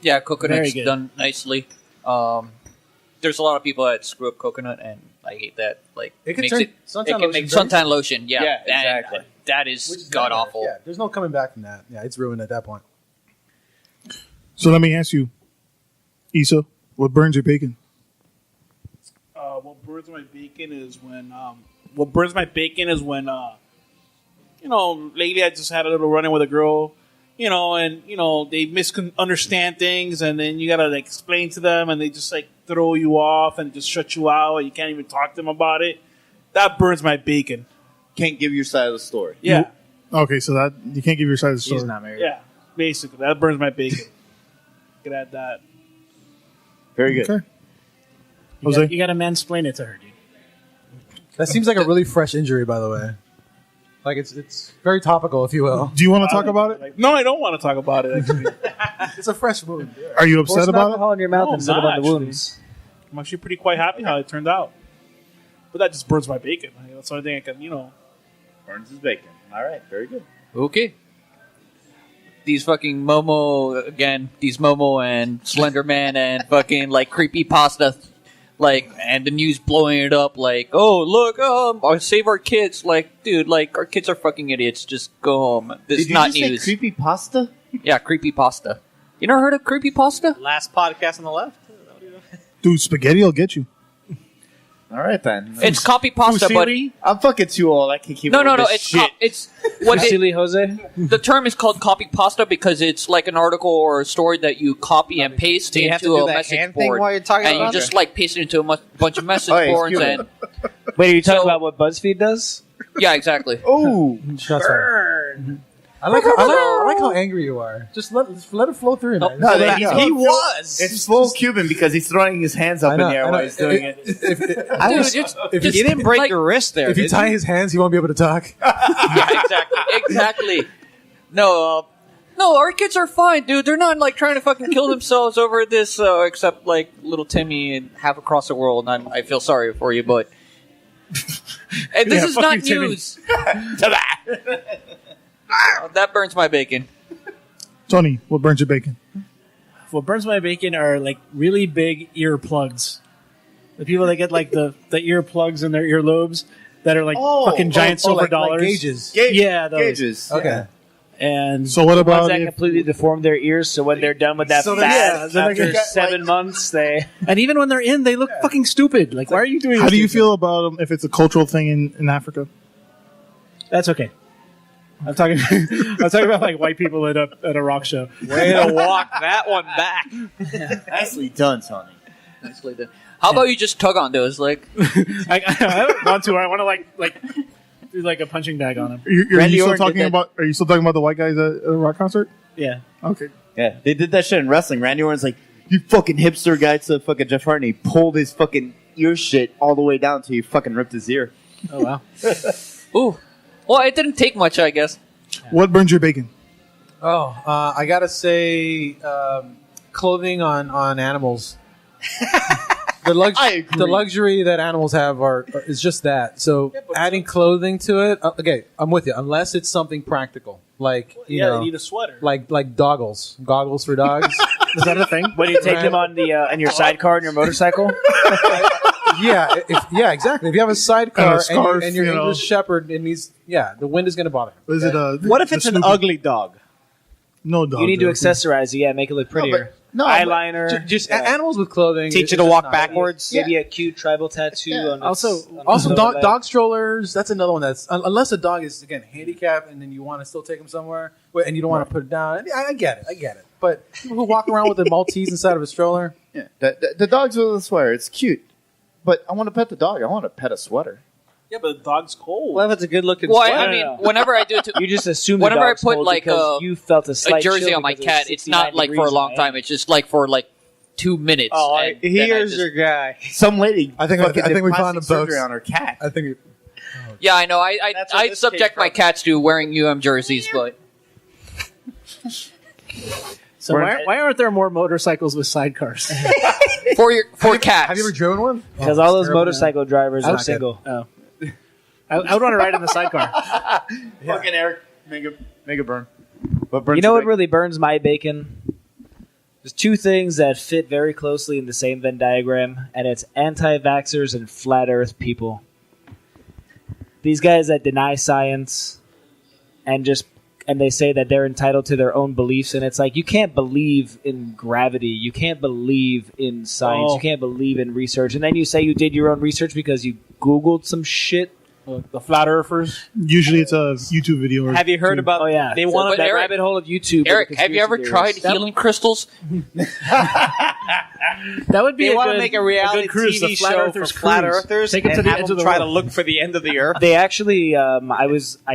G: Yeah, coconut's done nicely. There's a lot of people that screw up coconut, and I hate that. It can make suntan lotion. Yeah, exactly. That is god awful.
M: Yeah, there's no coming back from that. Yeah, it's ruined at that point.
E: So let me ask you, Issa, what burns your bacon?
K: What burns my bacon is when lately I just had a little run-in with a girl, and they misunderstand things, and then you gotta explain to them, and they just throw you off and just shut you out, and you can't even talk to them about it. That burns my bacon.
I: Can't give your side of the story.
K: Yeah.
E: Okay, so that you can't give your side of the story.
N: He's not married.
K: Yeah, basically that burns my bacon. Could add that.
I: Very good.
E: Okay.
J: You got to mansplain it to her, dude.
M: That seems like a really fresh injury, by the way. It's very topical, if you will.
E: Do you want to talk about it?
K: No, I don't want to talk about it. Actually,
M: it's a fresh wound.
E: Are you upset about
N: alcohol in your mouth instead of on the wounds.
K: I'm actually pretty quite happy how it turned out. But that just burns my bacon. That's the only thing I can,
I: Burns his bacon. All right, very good.
G: Okay. These fucking these Momo and Slenderman and fucking creepy pasta, and the news blowing it up oh look, save our kids, dude, our kids are fucking idiots, just go home. This is not news.
I: Say creepy pasta?
G: Yeah, creepy pasta. You never heard of creepy pasta?
L: Last podcast on the left.
E: Dude, spaghetti will get you.
I: All right then.
G: It's copy pasta, but
I: I'm fucking too old. I can keep.
G: No.
I: This shit.
G: It's what
N: Silly Jose.
G: The term is called copy pasta because it's like an article or a story that you copy and paste
L: Do you have to
G: into
L: do
G: a
L: that
G: message
L: hand thing
G: board,
L: while you're talking
G: and
L: about
G: you
L: it?
G: just paste it into a bunch of message boards. And
N: Wait, are you talking about what BuzzFeed does?
G: yeah, exactly.
I: Oh,
N: Burn.
M: I like how angry you are. Just let it flow through, man.
I: He was. It's full Cuban because he's throwing his hands up in the air while he's doing it.
L: If you didn't break your wrist there,
M: if you tie his hands, he won't be able to talk.
G: Yeah, exactly. No, our kids are fine, dude. They're not trying to fucking kill themselves over this, except little Timmy and half across the world. And I feel sorry for you, but and this is not news. That burns my bacon.
E: Tony, what burns your bacon?
J: What burns my bacon are really big earplugs. The people that get the earplugs in their earlobes that are fucking giant silver dollars.
M: Like gauges.
J: Yeah, those.
I: Gauges.
M: Okay.
N: And
E: So what
N: the
E: about
N: ones that
E: if-
N: completely deform their ears? So when they're done with that
J: So
N: fad
J: then
N: after
J: they're-
N: 7 months, they
J: And even when they're in, they look fucking stupid. Like, why are you doing?
E: How
J: this
E: do you
J: to
E: feel about them if it's a cultural thing in Africa?
J: That's okay. I'm talking. I'm talking about like white people at a rock show.
L: Way to walk that one back.
I: Nicely done, Tony.
G: Nicely done. How about you just tug on those? Like,
J: I don't want to. I want to like do like a punching bag on him.
E: Are you
N: Randy
E: still
N: Orton did
E: talking
N: that-
E: about? Are you still talking about the white guys at a rock concert?
N: yeah.
E: Okay.
I: Yeah, they did that shit in wrestling. Randy Orton's like, you fucking hipster guy to fucking Jeff Hardy. He pulled his fucking ear shit all the way down till he fucking ripped his ear.
J: Oh wow.
G: ooh. Well, it didn't take much, I guess.
E: What burns your bacon?
M: Oh, I gotta say, clothing on animals. The luxury that animals have is just that. So adding clothing to it. Okay, I'm with you. Unless it's something practical, like you know,
K: they need a sweater.
M: like goggles for dogs.
J: Is that a thing?
N: When you take them on the in your sidecar on your motorcycle,
M: Yeah, yeah, exactly. If you have a sidecar
E: And a scarf,
M: and you're
E: you know.
M: English Shepherd, and the wind is going to bother him.
E: Is it
L: What if it's an ugly dog?
E: No dog.
N: you need to accessorize it. Yeah, make it look prettier. Eyeliner,
M: Just animals with clothing.
L: Teach
M: it's
L: you to
M: just
L: walk
M: not-
L: backwards.
N: maybe a cute tribal tattoo. On
J: Also-
N: its, on
M: Also,
N: its
M: dog,
N: leg.
M: dog strollers. That's another one. That's unless a dog is again handicapped, and then you want to still take him somewhere, and you don't want to put it down. I get it. But people who walk around with a Maltese inside of a stroller.
I: Yeah, the dog's with a sweater. It's cute, but I want to pet the dog. I want to pet a sweater.
K: Yeah, but the dog's cold.
L: Well, if it's a good looking
G: Well,
L: sweater.
G: I mean, whenever I do it,
N: You just assume
G: whenever
N: the
G: I
N: dog's
G: put
N: cold
G: like
N: because you felt a
G: a
N: slight
G: jersey
N: chill
G: on my
N: because
G: cat, it's not
N: 69
G: like for a
N: degrees
G: long
N: in
G: time.
N: May.
G: It's just like for like 2 minutes.
L: oh,
G: and then I
L: here's
G: just-
L: your guy.
I: Some lady.
M: I think
I: fucking did
M: we
I: plastic
M: found him,
I: surgery
M: folks.
I: on her cat.
M: I think.
G: Yeah, I know.
L: That's what
G: I
L: this
G: subject
L: came
G: my
L: from.
G: cats to wearing jerseys, but
J: So why aren't there more motorcycles with sidecars?
G: for cats.
M: Have you ever driven one?
N: Because all those motorcycle drivers are single.
J: Oh. I would want to ride in the sidecar.
I: Fucking Eric, make a burn. What burns
N: You know
I: your
N: what
I: bacon?
N: really burns my bacon? There's two things that fit very closely in the same Venn diagram, and it's anti-vaxxers and flat Earth people. These guys that deny science and they say that they're entitled to their own beliefs, and it's like you can't believe in gravity, you can't believe in science, you can't believe in research, and then you say you did your own research because you Googled some shit.
K: The flat earthers.
E: Usually it's a YouTube video. Or
L: Have you heard about?
N: Oh yeah,
L: They
N: So
L: want
N: that
G: Eric-
N: rabbit hole of YouTube.
G: Eric,
N: with
G: have you ever
N: conspiracy
G: tried
N: theories.
G: healing crystals?
J: That would be
L: They
J: a
L: want
J: good,
L: to make a reality
J: good cruise, the
L: TV
J: Flat
L: show
J: Earthers
L: for flat
J: cruise.
L: earthers
J: Take it to
L: and
J: the
L: have
J: edge
L: them
J: of the
L: try to
J: world.
L: look for the end of the earth.
N: They actually, I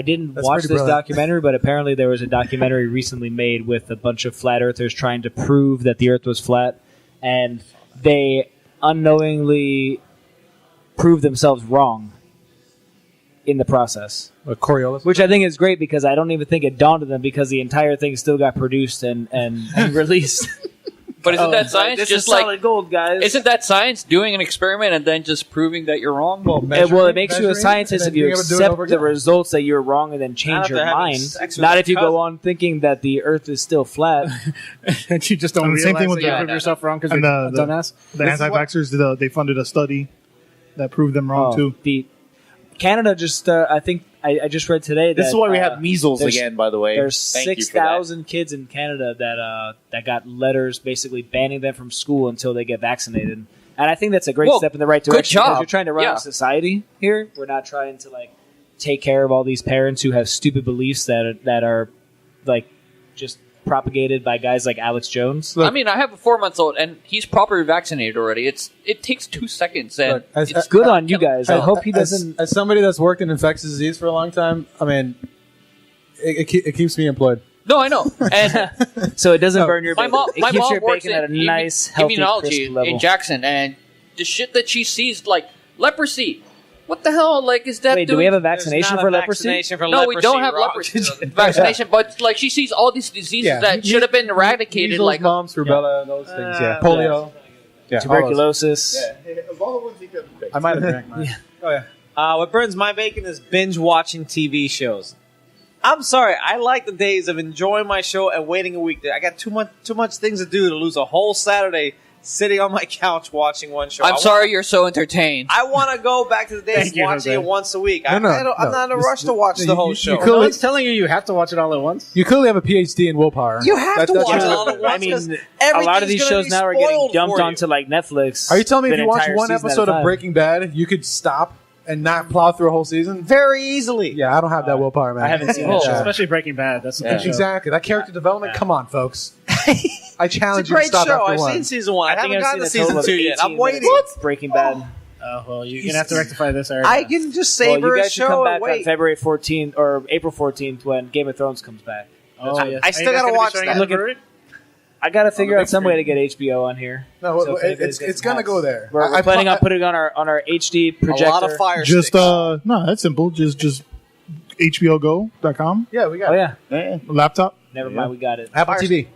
N: didn't
M: That's
N: watch
M: pretty
N: this
M: brilliant.
N: documentary, but apparently there was a documentary recently made with a bunch of flat earthers trying to prove that the Earth was flat, and they unknowingly proved themselves wrong in the process.
M: Coriolis.
N: Which I think is great because I don't even think it dawned on them because the entire thing still got produced and released.
G: But isn't that science
N: This
G: just
N: is
G: like?
N: solid gold, guys.
G: Isn't that science doing an experiment and then just proving that you're wrong?
M: Well,
N: It makes you a scientist if you accept the results that you're wrong and then change
L: Not if
N: your
L: they're having
N: mind.
L: sex with
N: Not
L: their
N: if you
L: cousin.
N: go on thinking that the Earth is still flat.
J: And you just don't
E: And the
J: realize
E: same thing with
J: that you
E: the-
J: prove yourself wrong because
E: and
J: you're a
E: the-
J: dumbass.
E: The anti-vaxxers, they funded a study that proved them wrong too.
N: The Canada just, I think, I just read today that
I: This is why we have measles
N: there's-
I: again, by the way.
N: There's
I: Thank you for
N: 6,000 kids in Canada that got letters basically banning them from school until they get vaccinated. And I think that's a great
G: Well,
N: step in the right
G: good
N: direction.
G: job.
N: Because you're trying to run
G: Yeah.
N: a society here. We're not trying to like take care of all these parents who have stupid beliefs that are like just propagated by guys like Alex Jones.
G: I mean, I have a 4-month-old and he's properly vaccinated already. It takes 2 seconds and
M: Look, as-
N: It's good on you guys. I hope he
M: As-
N: doesn't.
M: As somebody that's worked in infectious disease for a long time, I mean, it keeps me employed.
G: no, I know. And
N: So it doesn't burn your
G: my
N: bacon.
G: mom,
N: It
G: my
N: keeps
G: mom
N: your
G: works
N: bacon at a
G: in
N: nice, healthy, crisp
G: immunology
N: level.
G: in Jackson, and the shit that she sees, like leprosy. What the hell? Like, is that?
N: Wait, do
G: doing?
N: we have a
L: There's
N: vaccination
L: not
N: for
L: a
N: leprosy?
L: vaccination for
G: No, we
L: leprosy,
G: don't have
L: Rob.
G: leprosy vaccination, but like she sees all these diseases
M: Yeah.
G: that should have been eradicated.
M: Measles,
G: Like,
M: mumps, rubella, those things. Yeah, polio. Yeah,
N: Tuberculosis.
I: Of all the ones you could pick.
M: I might have drank mine. Oh yeah.
L: What burns my bacon is binge watching TV shows. I'm sorry, I like the days of enjoying my show and waiting a week. I got too much things to do to lose a whole Saturday sitting on my couch watching one show.
G: I'm sorry you're so entertained.
L: I want to go back to the days
J: Thank
L: of
J: you,
L: watching
J: Jose.
L: it once a week.
M: No,
L: I'm not in a rush to watch the whole show.
J: No one's telling you have to watch it all at once.
M: You clearly have a PhD in willpower.
L: You have to
M: That's
L: watch it
M: true.
L: all at once.
N: I mean,
L: 'cause
N: a lot of these
L: everything's
N: shows
L: gonna
N: now are
L: be
N: getting
L: spoiled
N: dumped
L: for you.
N: onto like Netflix.
M: Are you telling me if
N: an
M: you watch
N: entire
M: one
N: season at a
M: episode of
N: time.
M: Breaking Bad, you could stop and not plow through a whole season?
L: Very easily.
M: Yeah, I don't have that willpower, man.
N: I haven't seen
J: Oh,
N: that show.
J: especially Breaking Bad. That's a good show.
M: Exactly. That character development, come on, folks. I
L: It's a
M: challenge you to
L: great
M: stop
L: show.
M: after
L: I've
M: one.
L: seen season 1. I,
N: think
L: haven't
N: I've
L: gotten to
N: seen a total
L: season
N: of
L: 2 yet. I'm
N: 18
L: waiting.
N: minutes of Breaking Bad.
J: Oh, well, you're going to have to rectify this, Eric.
L: I can just
N: Well,
L: savor
N: you
L: a
N: guys should come
L: show
N: back
L: and
N: on
L: wait.
N: February 14th or April 14th when Game of Thrones comes back.
J: Oh, yes.
L: I still gotta watch that.
J: I'm looking.
N: I got to figure out some way to get HBO on here.
M: No,
N: So if anybody gets
M: it's going to
N: hacks.
M: go there.
N: We're planning on putting it on our HD projector.
L: A lot of fire
E: Just
L: sticks.
E: no, that's simple. Just HBOGo.com
M: Yeah, we got
N: Oh
M: it.
N: yeah,
E: laptop.
N: never mind, we got it.
M: Apple TV.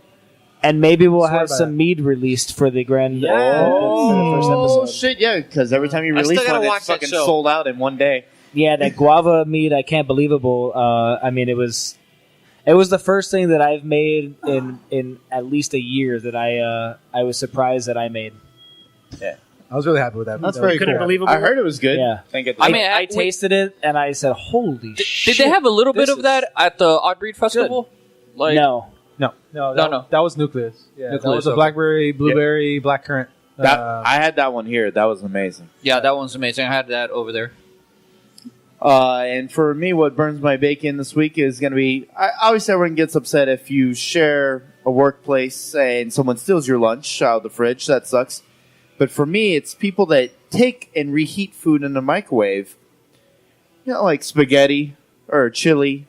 N: And maybe we'll
M: Swear
N: have
M: by
N: some
M: that.
N: mead released for the grand for the first
I: Oh
N: episode.
I: shit! Yeah, because every time you
L: I still
I: release
L: gotta
I: one,
L: watch
I: it's
L: that
I: fucking
L: show.
I: sold out in one day.
N: Yeah, that guava mead, I can't believable. I mean, it was the first thing that I've made in at least a year that I was surprised that I made.
M: I was really happy with that.
E: That's
M: That
E: very
M: was
J: Couldn't
E: cool.
J: believe it.
I: I heard it was good.
N: Yeah.
I: Thank it.
G: I mean,
N: I tasted it and I said, "Holy shit!"
G: Did they have a little bit
N: this
G: of that at the Odd Breed Festival? Like,
N: No.
M: No,
G: No,
M: that was Nucleus. Yeah, that
G: Nucleus,
M: was a
G: okay.
M: blackberry, blueberry, blackcurrant.
I: I had that one here. That was amazing.
G: Yeah, that one's amazing. I had that over there.
I: And for me, what burns my bacon this week is going to be obviously everyone gets upset if you share a workplace and someone steals your lunch out of the fridge. That sucks. But for me, it's people that take and reheat food in the microwave, you know, like spaghetti or chili,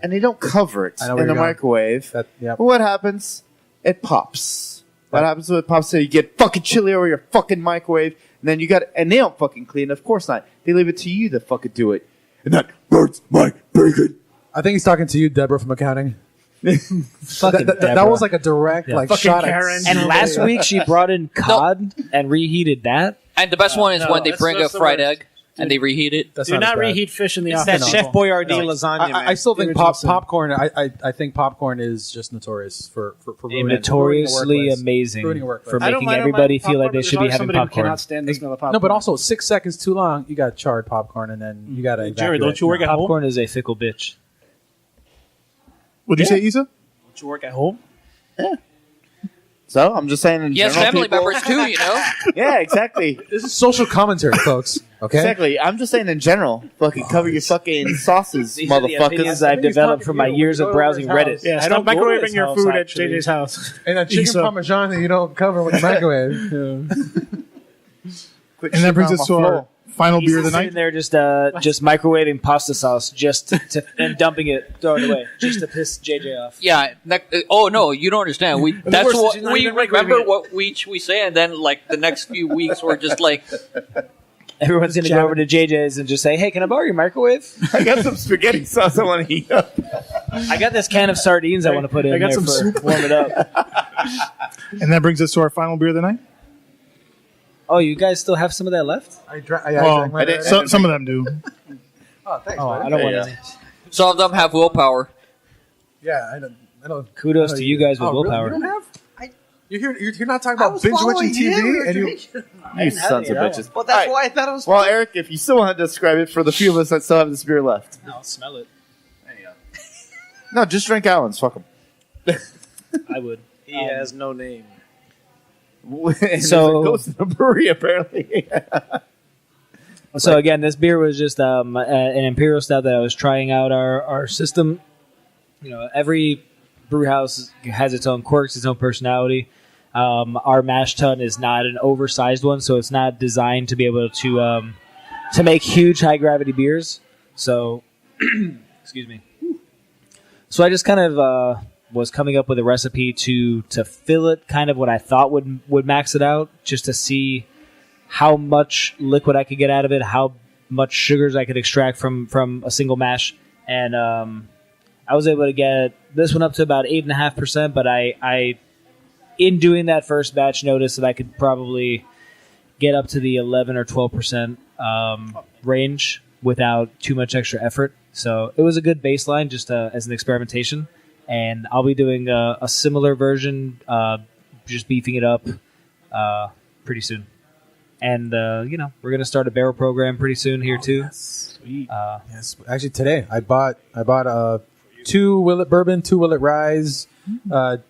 I: and they don't cover it
M: I know where
I: in the
M: you're going.
I: microwave.
M: Yep.
I: What happens? It pops. What happens when it pops? So you get fucking chili over your fucking microwave, and then and they don't fucking clean it. Of course not. They leave it to you to fucking do it. And that burns my bacon.
M: I think he's talking to you, Deborah, from accounting.
N: Fucking
M: that
N: Deborah.
M: was like a direct like
J: Fucking
M: shot
J: Karen.
M: at
N: And last week she brought in cod and reheated that.
G: And the best one is
J: no,
G: when they
J: that's
G: bring a
J: just the
G: fried
J: worst.
G: egg and they reheat it.
M: That's
J: Do not
M: as bad.
J: reheat fish in the
L: It's
J: office.
L: that Chef Boyardee lasagna, man.
M: I still think
J: The original sin.
M: popcorn. I think popcorn is just notorious for ruining,
N: Notoriously
M: ruining a workplace.
N: amazing
M: Ruining a workplace.
N: for
J: I don't
N: making
J: mind
N: everybody
J: popcorn,
N: feel like
J: but
N: they
J: there's
N: should be
J: always
N: having
J: somebody who
N: popcorn.
J: cannot stand the smell of popcorn.
M: No, but also 6 seconds too long, you got charred popcorn, and then you got to.
L: Jerry, don't you work at home?
N: Popcorn is a fickle bitch.
E: What'd you say, Isa?
L: Don't you work at home?
I: So I'm just saying in
G: Yes,
I: general,
G: family
I: people-
G: members too, you know?
I: Yeah, exactly.
M: This is social commentary, folks. Okay.
I: Exactly. I'm just saying in general. Fucking cover your fucking sauces,
N: These are the opinions
I: motherfuckers.
N: I've developed from my years of browsing Reddit.
J: Yeah,
L: I
J: stop
L: don't go to
J: microwaving
L: his
J: your
L: house,
J: food
L: actually.
J: at JJ's house.
M: And that chicken
J: Isa.
M: parmesan that you don't cover with the microwave.
E: And that brings us to our final beer of the
N: Sitting
E: night.
N: there just microwaving pasta sauce and dumping it, throwing it away, just to piss JJ off.
G: Yeah. Oh no, you don't understand. That's
J: worst is
G: what
J: she's not
G: we
J: even
G: remember.
J: microwaving it.
G: What we say, and then like the next few weeks, we're just like,
N: Everyone's gonna go over to JJ's and just say, "Hey, can I borrow your microwave?
I: I got some spaghetti sauce I want to heat up.
N: I got this can of sardines I want to put in
J: I got
N: there
J: some
N: for
J: soup.
N: warm it up."
E: And that brings us to our final beer of the night.
N: Oh, you guys still have some of that left?
M: I drank
E: Well,
M: mine already.
E: some of them do.
M: Oh, thanks.
N: Oh,
M: buddy.
N: I don't
I: Yeah,
N: want to.
G: some of them have willpower.
M: Yeah, I don't.
N: Kudos to you guys with
M: Oh, really?
N: willpower.
M: You don't have? You're not talking about binge watching TV, and you.
I: You sons of bitches.
L: Well, that's
I: All
L: why
I: right.
L: I thought it was.
I: Well, Eric, if you still want to describe it for the few of us that still have this beer left.
L: I'll smell it.
I: No, just drink Allen's. Fuck them.
N: I would.
L: He has no name.
N: So-
I: it goes to the brewery, apparently.
N: So again, this beer was just an imperial stout that I was trying out our system. You know, every brew house has its own quirks, its own personality. Our mash tun is not an oversized one, so it's not designed to be able to make huge high gravity beers. So, excuse me. So I just kind of was coming up with a recipe to fill it, kind of what I thought would max it out, just to see how much liquid I could get out of it, how much sugars I could extract from a single mash, and I was able to get this one up to about 8.5%. But I in doing that first batch, noticed that I could probably get up to the 11 or 12% range without too much extra effort. So it was a good baseline, just as an experimentation. And I'll be doing a similar version, just beefing it up pretty soon. And we're gonna start a barrel program pretty soon here too.
M: Sweet. Yes, actually today I bought 2 Willet Bourbon, 2 Willet Ryes,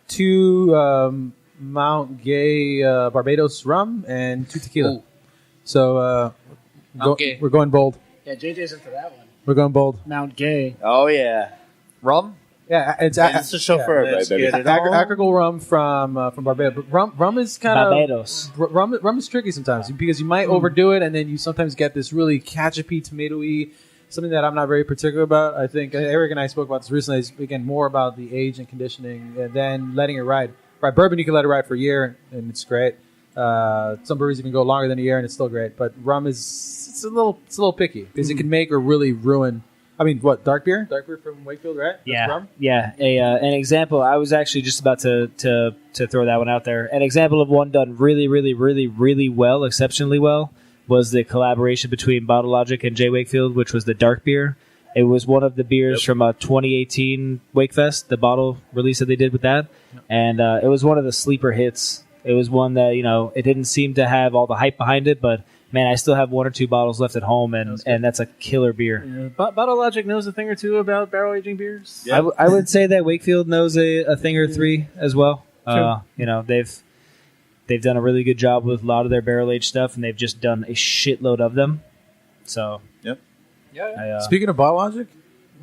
M: 2 Mount Gay Barbados rum, and 2 tequila.
G: Ooh.
M: So
G: Gay.
M: we're going bold.
J: Yeah, JJ's into that one.
M: We're going bold.
J: Mount Gay.
I: Oh yeah,
G: Rum?
M: Yeah, it's
I: a show for everybody,
K: let's
I: baby.
K: get it on.
M: Agricole rum from Barbados. But rum is kind of
N: Barbados.
M: rum is tricky sometimes because you might overdo it, and then you sometimes get this really ketchupy, tomatoey, something that I'm not very particular about. I think Eric and I spoke about this recently. It's, again, more about the age and conditioning, and then letting it ride. Right, bourbon you can let it ride for a year, and it's great. Some breweries even go longer than a year, and it's still great. But rum it's a little picky because it can make or really ruin. I mean, what, dark beer? Dark beer from Wakefield, right? That's
N: Yeah,
M: rum?
N: yeah. An example. I was actually just about to throw that one out there. An example of one done really, really, really, really well, exceptionally well, was the collaboration between Bottle Logic and J Wakefield, which was the dark beer. It was one of the beers from 2018 Wakefest, the bottle release that they did with that, and it was one of the sleeper hits. It was one that it didn't seem to have all the hype behind it, but man, I still have 1 or 2 bottles left at home, and that's a killer beer.
J: Yeah, Bottle Logic knows a thing or two about barrel aging beers.
N: Yeah. I would say that Wakefield knows a thing or 3 as well. They've done a really good job with a lot of their barrel aged stuff, and they've just done a shitload of them. So,
I: yep.
M: Speaking of Bottle Logic,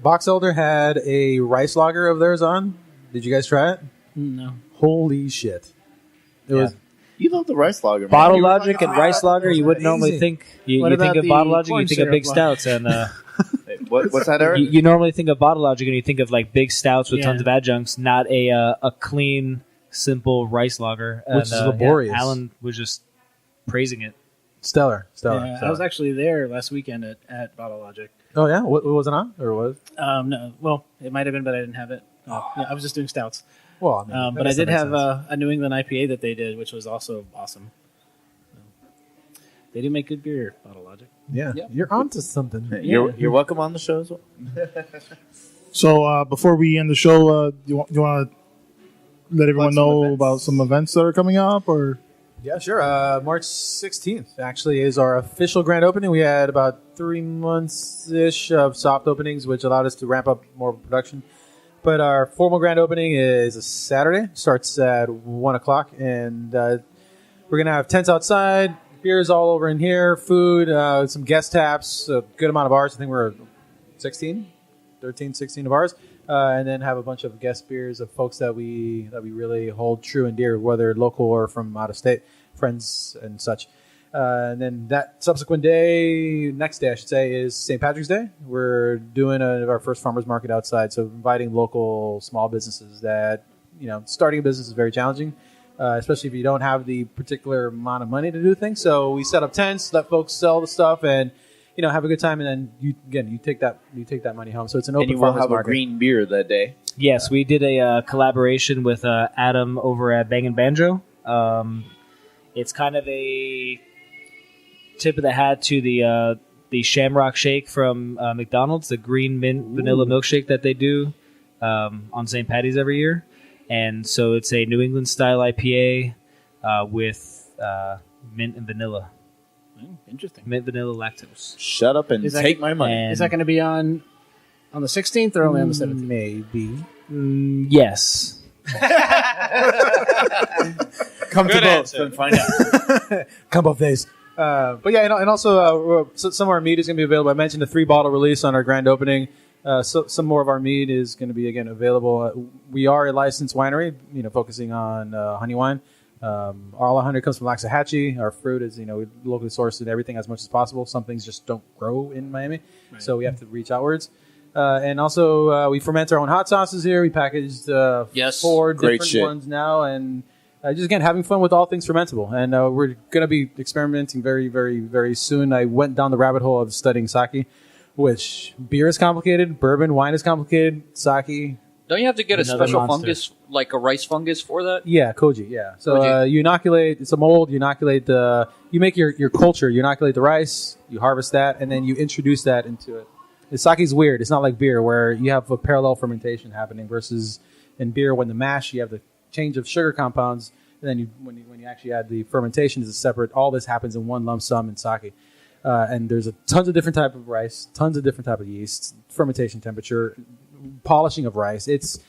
M: Box Elder had a rice lager of theirs on. Did you guys try it?
J: No.
M: Holy shit! It was.
I: You love the rice lager, man.
N: Bottle
I: You were
N: Logic and rice lager, you wouldn't normally think. You think of Bottle Logic, you think of big stouts, and
I: what's that, Eric?
N: You normally think of Bottle Logic, and you think of like big stouts with
J: Yeah.
N: tons of adjuncts, not a clean, simple rice lager.
M: Which is laborious.
N: Alan was just praising it.
M: Stellar.
J: Yeah, I was actually there last weekend at Bottle Logic.
M: Oh yeah, what was it on or was?
J: No, well, it might have been, but I didn't have it. Yeah, I was just doing stouts.
M: Well,
J: but I did have a New England IPA that they did, which was also awesome. They do make good beer, Bottle Logic.
M: Yeah, you're onto something.
I: You're welcome on the show as well.
E: So before we end the show, do you want to let everyone know about some events that are coming up, or?
M: Yeah, sure. March 16th actually is our official grand opening. We had about 3 months-ish of soft openings, which allowed us to ramp up more production. But our formal grand opening is a Saturday. Starts at 1 o'clock. And we're going to have tents outside, beers all over in here, food, some guest taps, a good amount of bars. I think we're 16 of ours. And then have a bunch of guest beers of folks that we really hold true and dear, whether local or from out of state, friends and such. And then that subsequent day, next day I should say, is St. Patrick's Day. We're doing our first farmers market outside, so inviting local small businesses that, starting a business is very challenging, especially if you don't have the particular amount of money to do things. So we set up tents, let folks sell the stuff, and have a good time, and then you take that money home. So it's an open
I: and you will
M: farmers
I: have
M: market.
I: a green beer that day.
N: Yes, we did a collaboration with Adam over at Bang and Banjo. It's kind of a tip of the hat to the Shamrock Shake from McDonald's, the green mint vanilla milkshake that they do on St. Patty's every year. And so it's a New England style IPA with mint and vanilla.
J: Interesting.
N: Mint vanilla lactose.
I: Shut up and take my money.
J: Is that going to be on the 16th or only on the 17th?
M: Maybe.
N: Yes.
I: Come
L: Good
I: to both
L: answer.
I: and find out.
M: Come both days. But yeah, and also some of our mead is going to be available. I mentioned the 3-bottle release on our grand opening. So some more of our mead is going to be again available. We are a licensed winery, focusing on honey wine. All our honey comes from Waxahachie. Our fruit is, we locally sourced and everything as much as possible. Some things just don't grow in Miami, so we have to reach outwards. And also, we ferment our own hot sauces here. We packaged 4
I: Great
M: different
I: shit.
M: ones now, and just again having fun with all things fermentable. And we're going to be experimenting very, very, very soon. I went down the rabbit hole of studying sake, which beer is complicated, bourbon, wine is complicated, sake.
G: Don't you have to get a
N: Another
G: special
N: monster.
G: fungus, like a rice fungus for that?
M: Yeah, koji. Yeah. So
G: Koji.
M: you inoculate. It's a mold. You inoculate the. You make your culture. You inoculate the rice. You harvest that, and then you introduce that into it. The sake is weird. It's not like beer where you have a parallel fermentation happening versus in beer when the mash you have the change of sugar compounds. and then when you actually add the fermentation is a separate. All this happens in one lump sum in sake. And there's tons of different type of rice, tons of different type of yeast, fermentation temperature, polishing of rice. It's,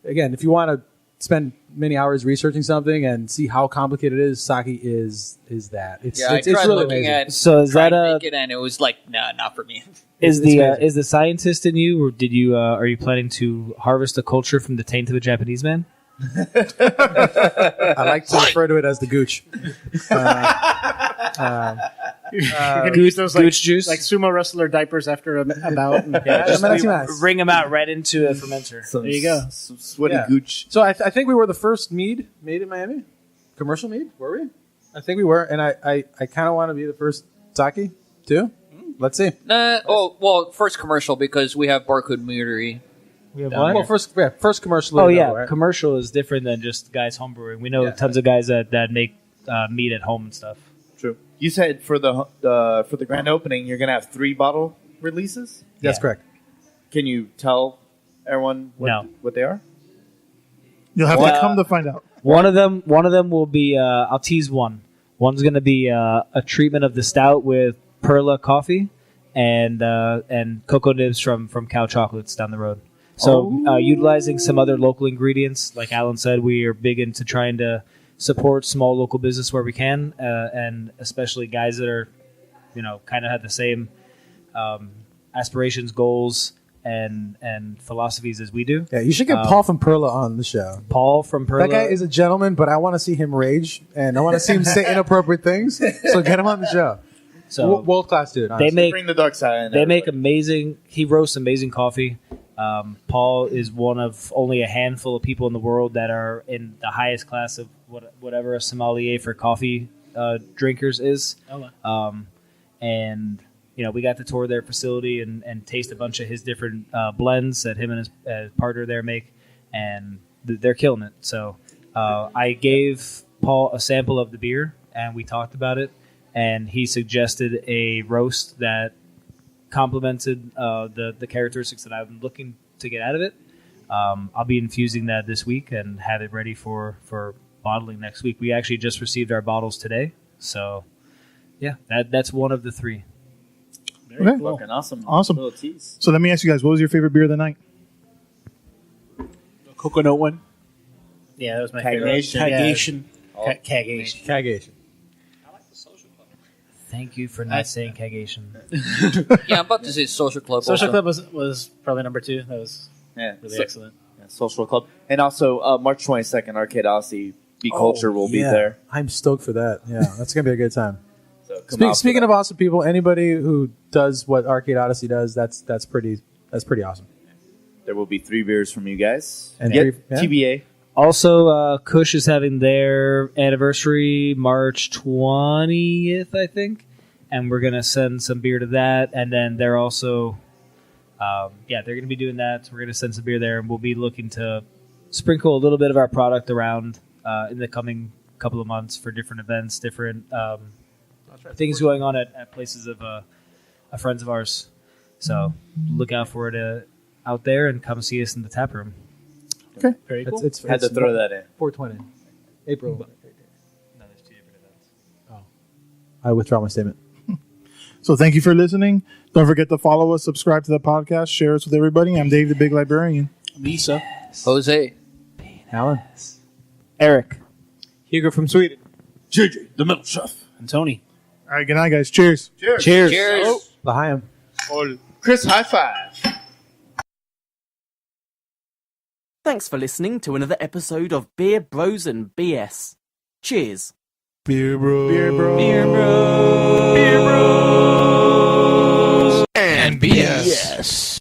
M: again, if you want to spend many hours researching something and see how complicated it is, sake is that. It's
G: I tried
M: really
G: looking
M: amazing.
G: at
N: So is that
G: make it, and it was like, nah, not for me.
N: Is the scientist in you, or did you are you planning to harvest a culture from the taint of a Japanese man?
M: I like to refer to it as the gooch.
J: You're gonna use those
N: gooch juice?
J: like sumo wrestler diapers after a bout. And,
N: Wring them out right into a fermenter.
J: There you go.
I: Some sweaty gooch.
M: So I think we were the first mead made in Miami, commercial mead. Were we? I think we were, and I kind of want to be the first sake too. Let's see.
G: First commercial because we have Barcode Meadery.
N: We have
M: Well, first commercial.
N: Oh
M: in
N: yeah,
M: Iowa, right?
N: commercial is different than just guys homebrewing. We know tons of guys that make meat at home and stuff.
I: True. You said for the grand opening, you're gonna have 3 bottle releases.
M: That's correct.
I: Can you tell everyone what they are?
E: You'll have to come to find out.
N: One of them will be. I'll tease one. One's going to be a treatment of the stout with Perla coffee and cocoa nibs from Cow Chocolates down the road. So utilizing some other local ingredients, like Alan said, we are big into trying to support small local business where we can, and especially guys that are, kind of have the same aspirations, goals, and philosophies as we do.
M: Yeah, you should get Paul from Perla on the show.
N: Paul from Perla.
M: That guy is a gentleman, but I want to see him rage, and I want to see him say inappropriate things. So get him on the show.
N: So
M: World class dude.
N: They make
I: bring the dark side in.
N: They make amazing. He roasts amazing coffee. Paul is one of only a handful of people in the world that are in the highest class of whatever a sommelier for coffee drinkers is. And we got to tour their facility and taste a bunch of his different blends that him and his partner there make, and they're killing it. So I gave Paul a sample of the beer, and we talked about it, and he suggested a roast that complemented the characteristics that I'm looking to get out of it. I'll be infusing that this week and have it ready for bottling next week. We actually just received our bottles today, so yeah, that's one of the 3.
E: Okay.
I: Fucking awesome.
E: Little tease. So let me ask you guys, what was your favorite beer of the night?
K: The coconut one.
N: Yeah, that was my
K: Cagation.
N: favorite.
K: Cagation.
N: Cagation.
M: Cagation.
N: Thank you for not saying cagation.
G: Yeah, I'm about to say Social Club.
J: Social
G: also.
J: Club was probably number 2. That was really excellent.
I: Yeah, Social Club. And also March 22nd, Arcade Odyssey Beat Culture will be there.
M: I'm stoked for that. Yeah, that's gonna be a good time.
I: So
M: Speaking of awesome people, anybody who does what Arcade Odyssey does, that's pretty awesome.
I: There will be 3 beers from you guys.
M: And
I: TBA.
N: Also, Kush is having their anniversary March 20th, I think, and we're gonna send some beer to that. And then they're also, they're gonna be doing that. So we're gonna send some beer there, and we'll be looking to sprinkle a little bit of our product around in the coming couple of months for different events, different things going on at places of friends of ours. So look out for it out there, and come see us in the tap room.
M: Okay,
N: very cool.
I: Had to throw that in.
M: 420, April.
N: No, there's 2 different events.
M: Oh, I withdraw my statement.
E: So thank you for listening. Don't forget to follow us, subscribe to the podcast, share us with everybody. I'm Dave, the Big Librarian.
K: Lisa.
G: Jose.
M: Alan.
N: Eric.
K: Hugo from Sweden. JJ, the Metal Chef.
N: And Tony.
E: All right, good night, guys. Cheers.
N: Cheers.
M: L'chaim.
I: Chris, high five.
A: Thanks for listening to another episode of Beer Bros and BS. Cheers.
E: Beer Bros.
A: Beer Bros.
E: Beer
A: Bros.
C: And BS.
A: Yes.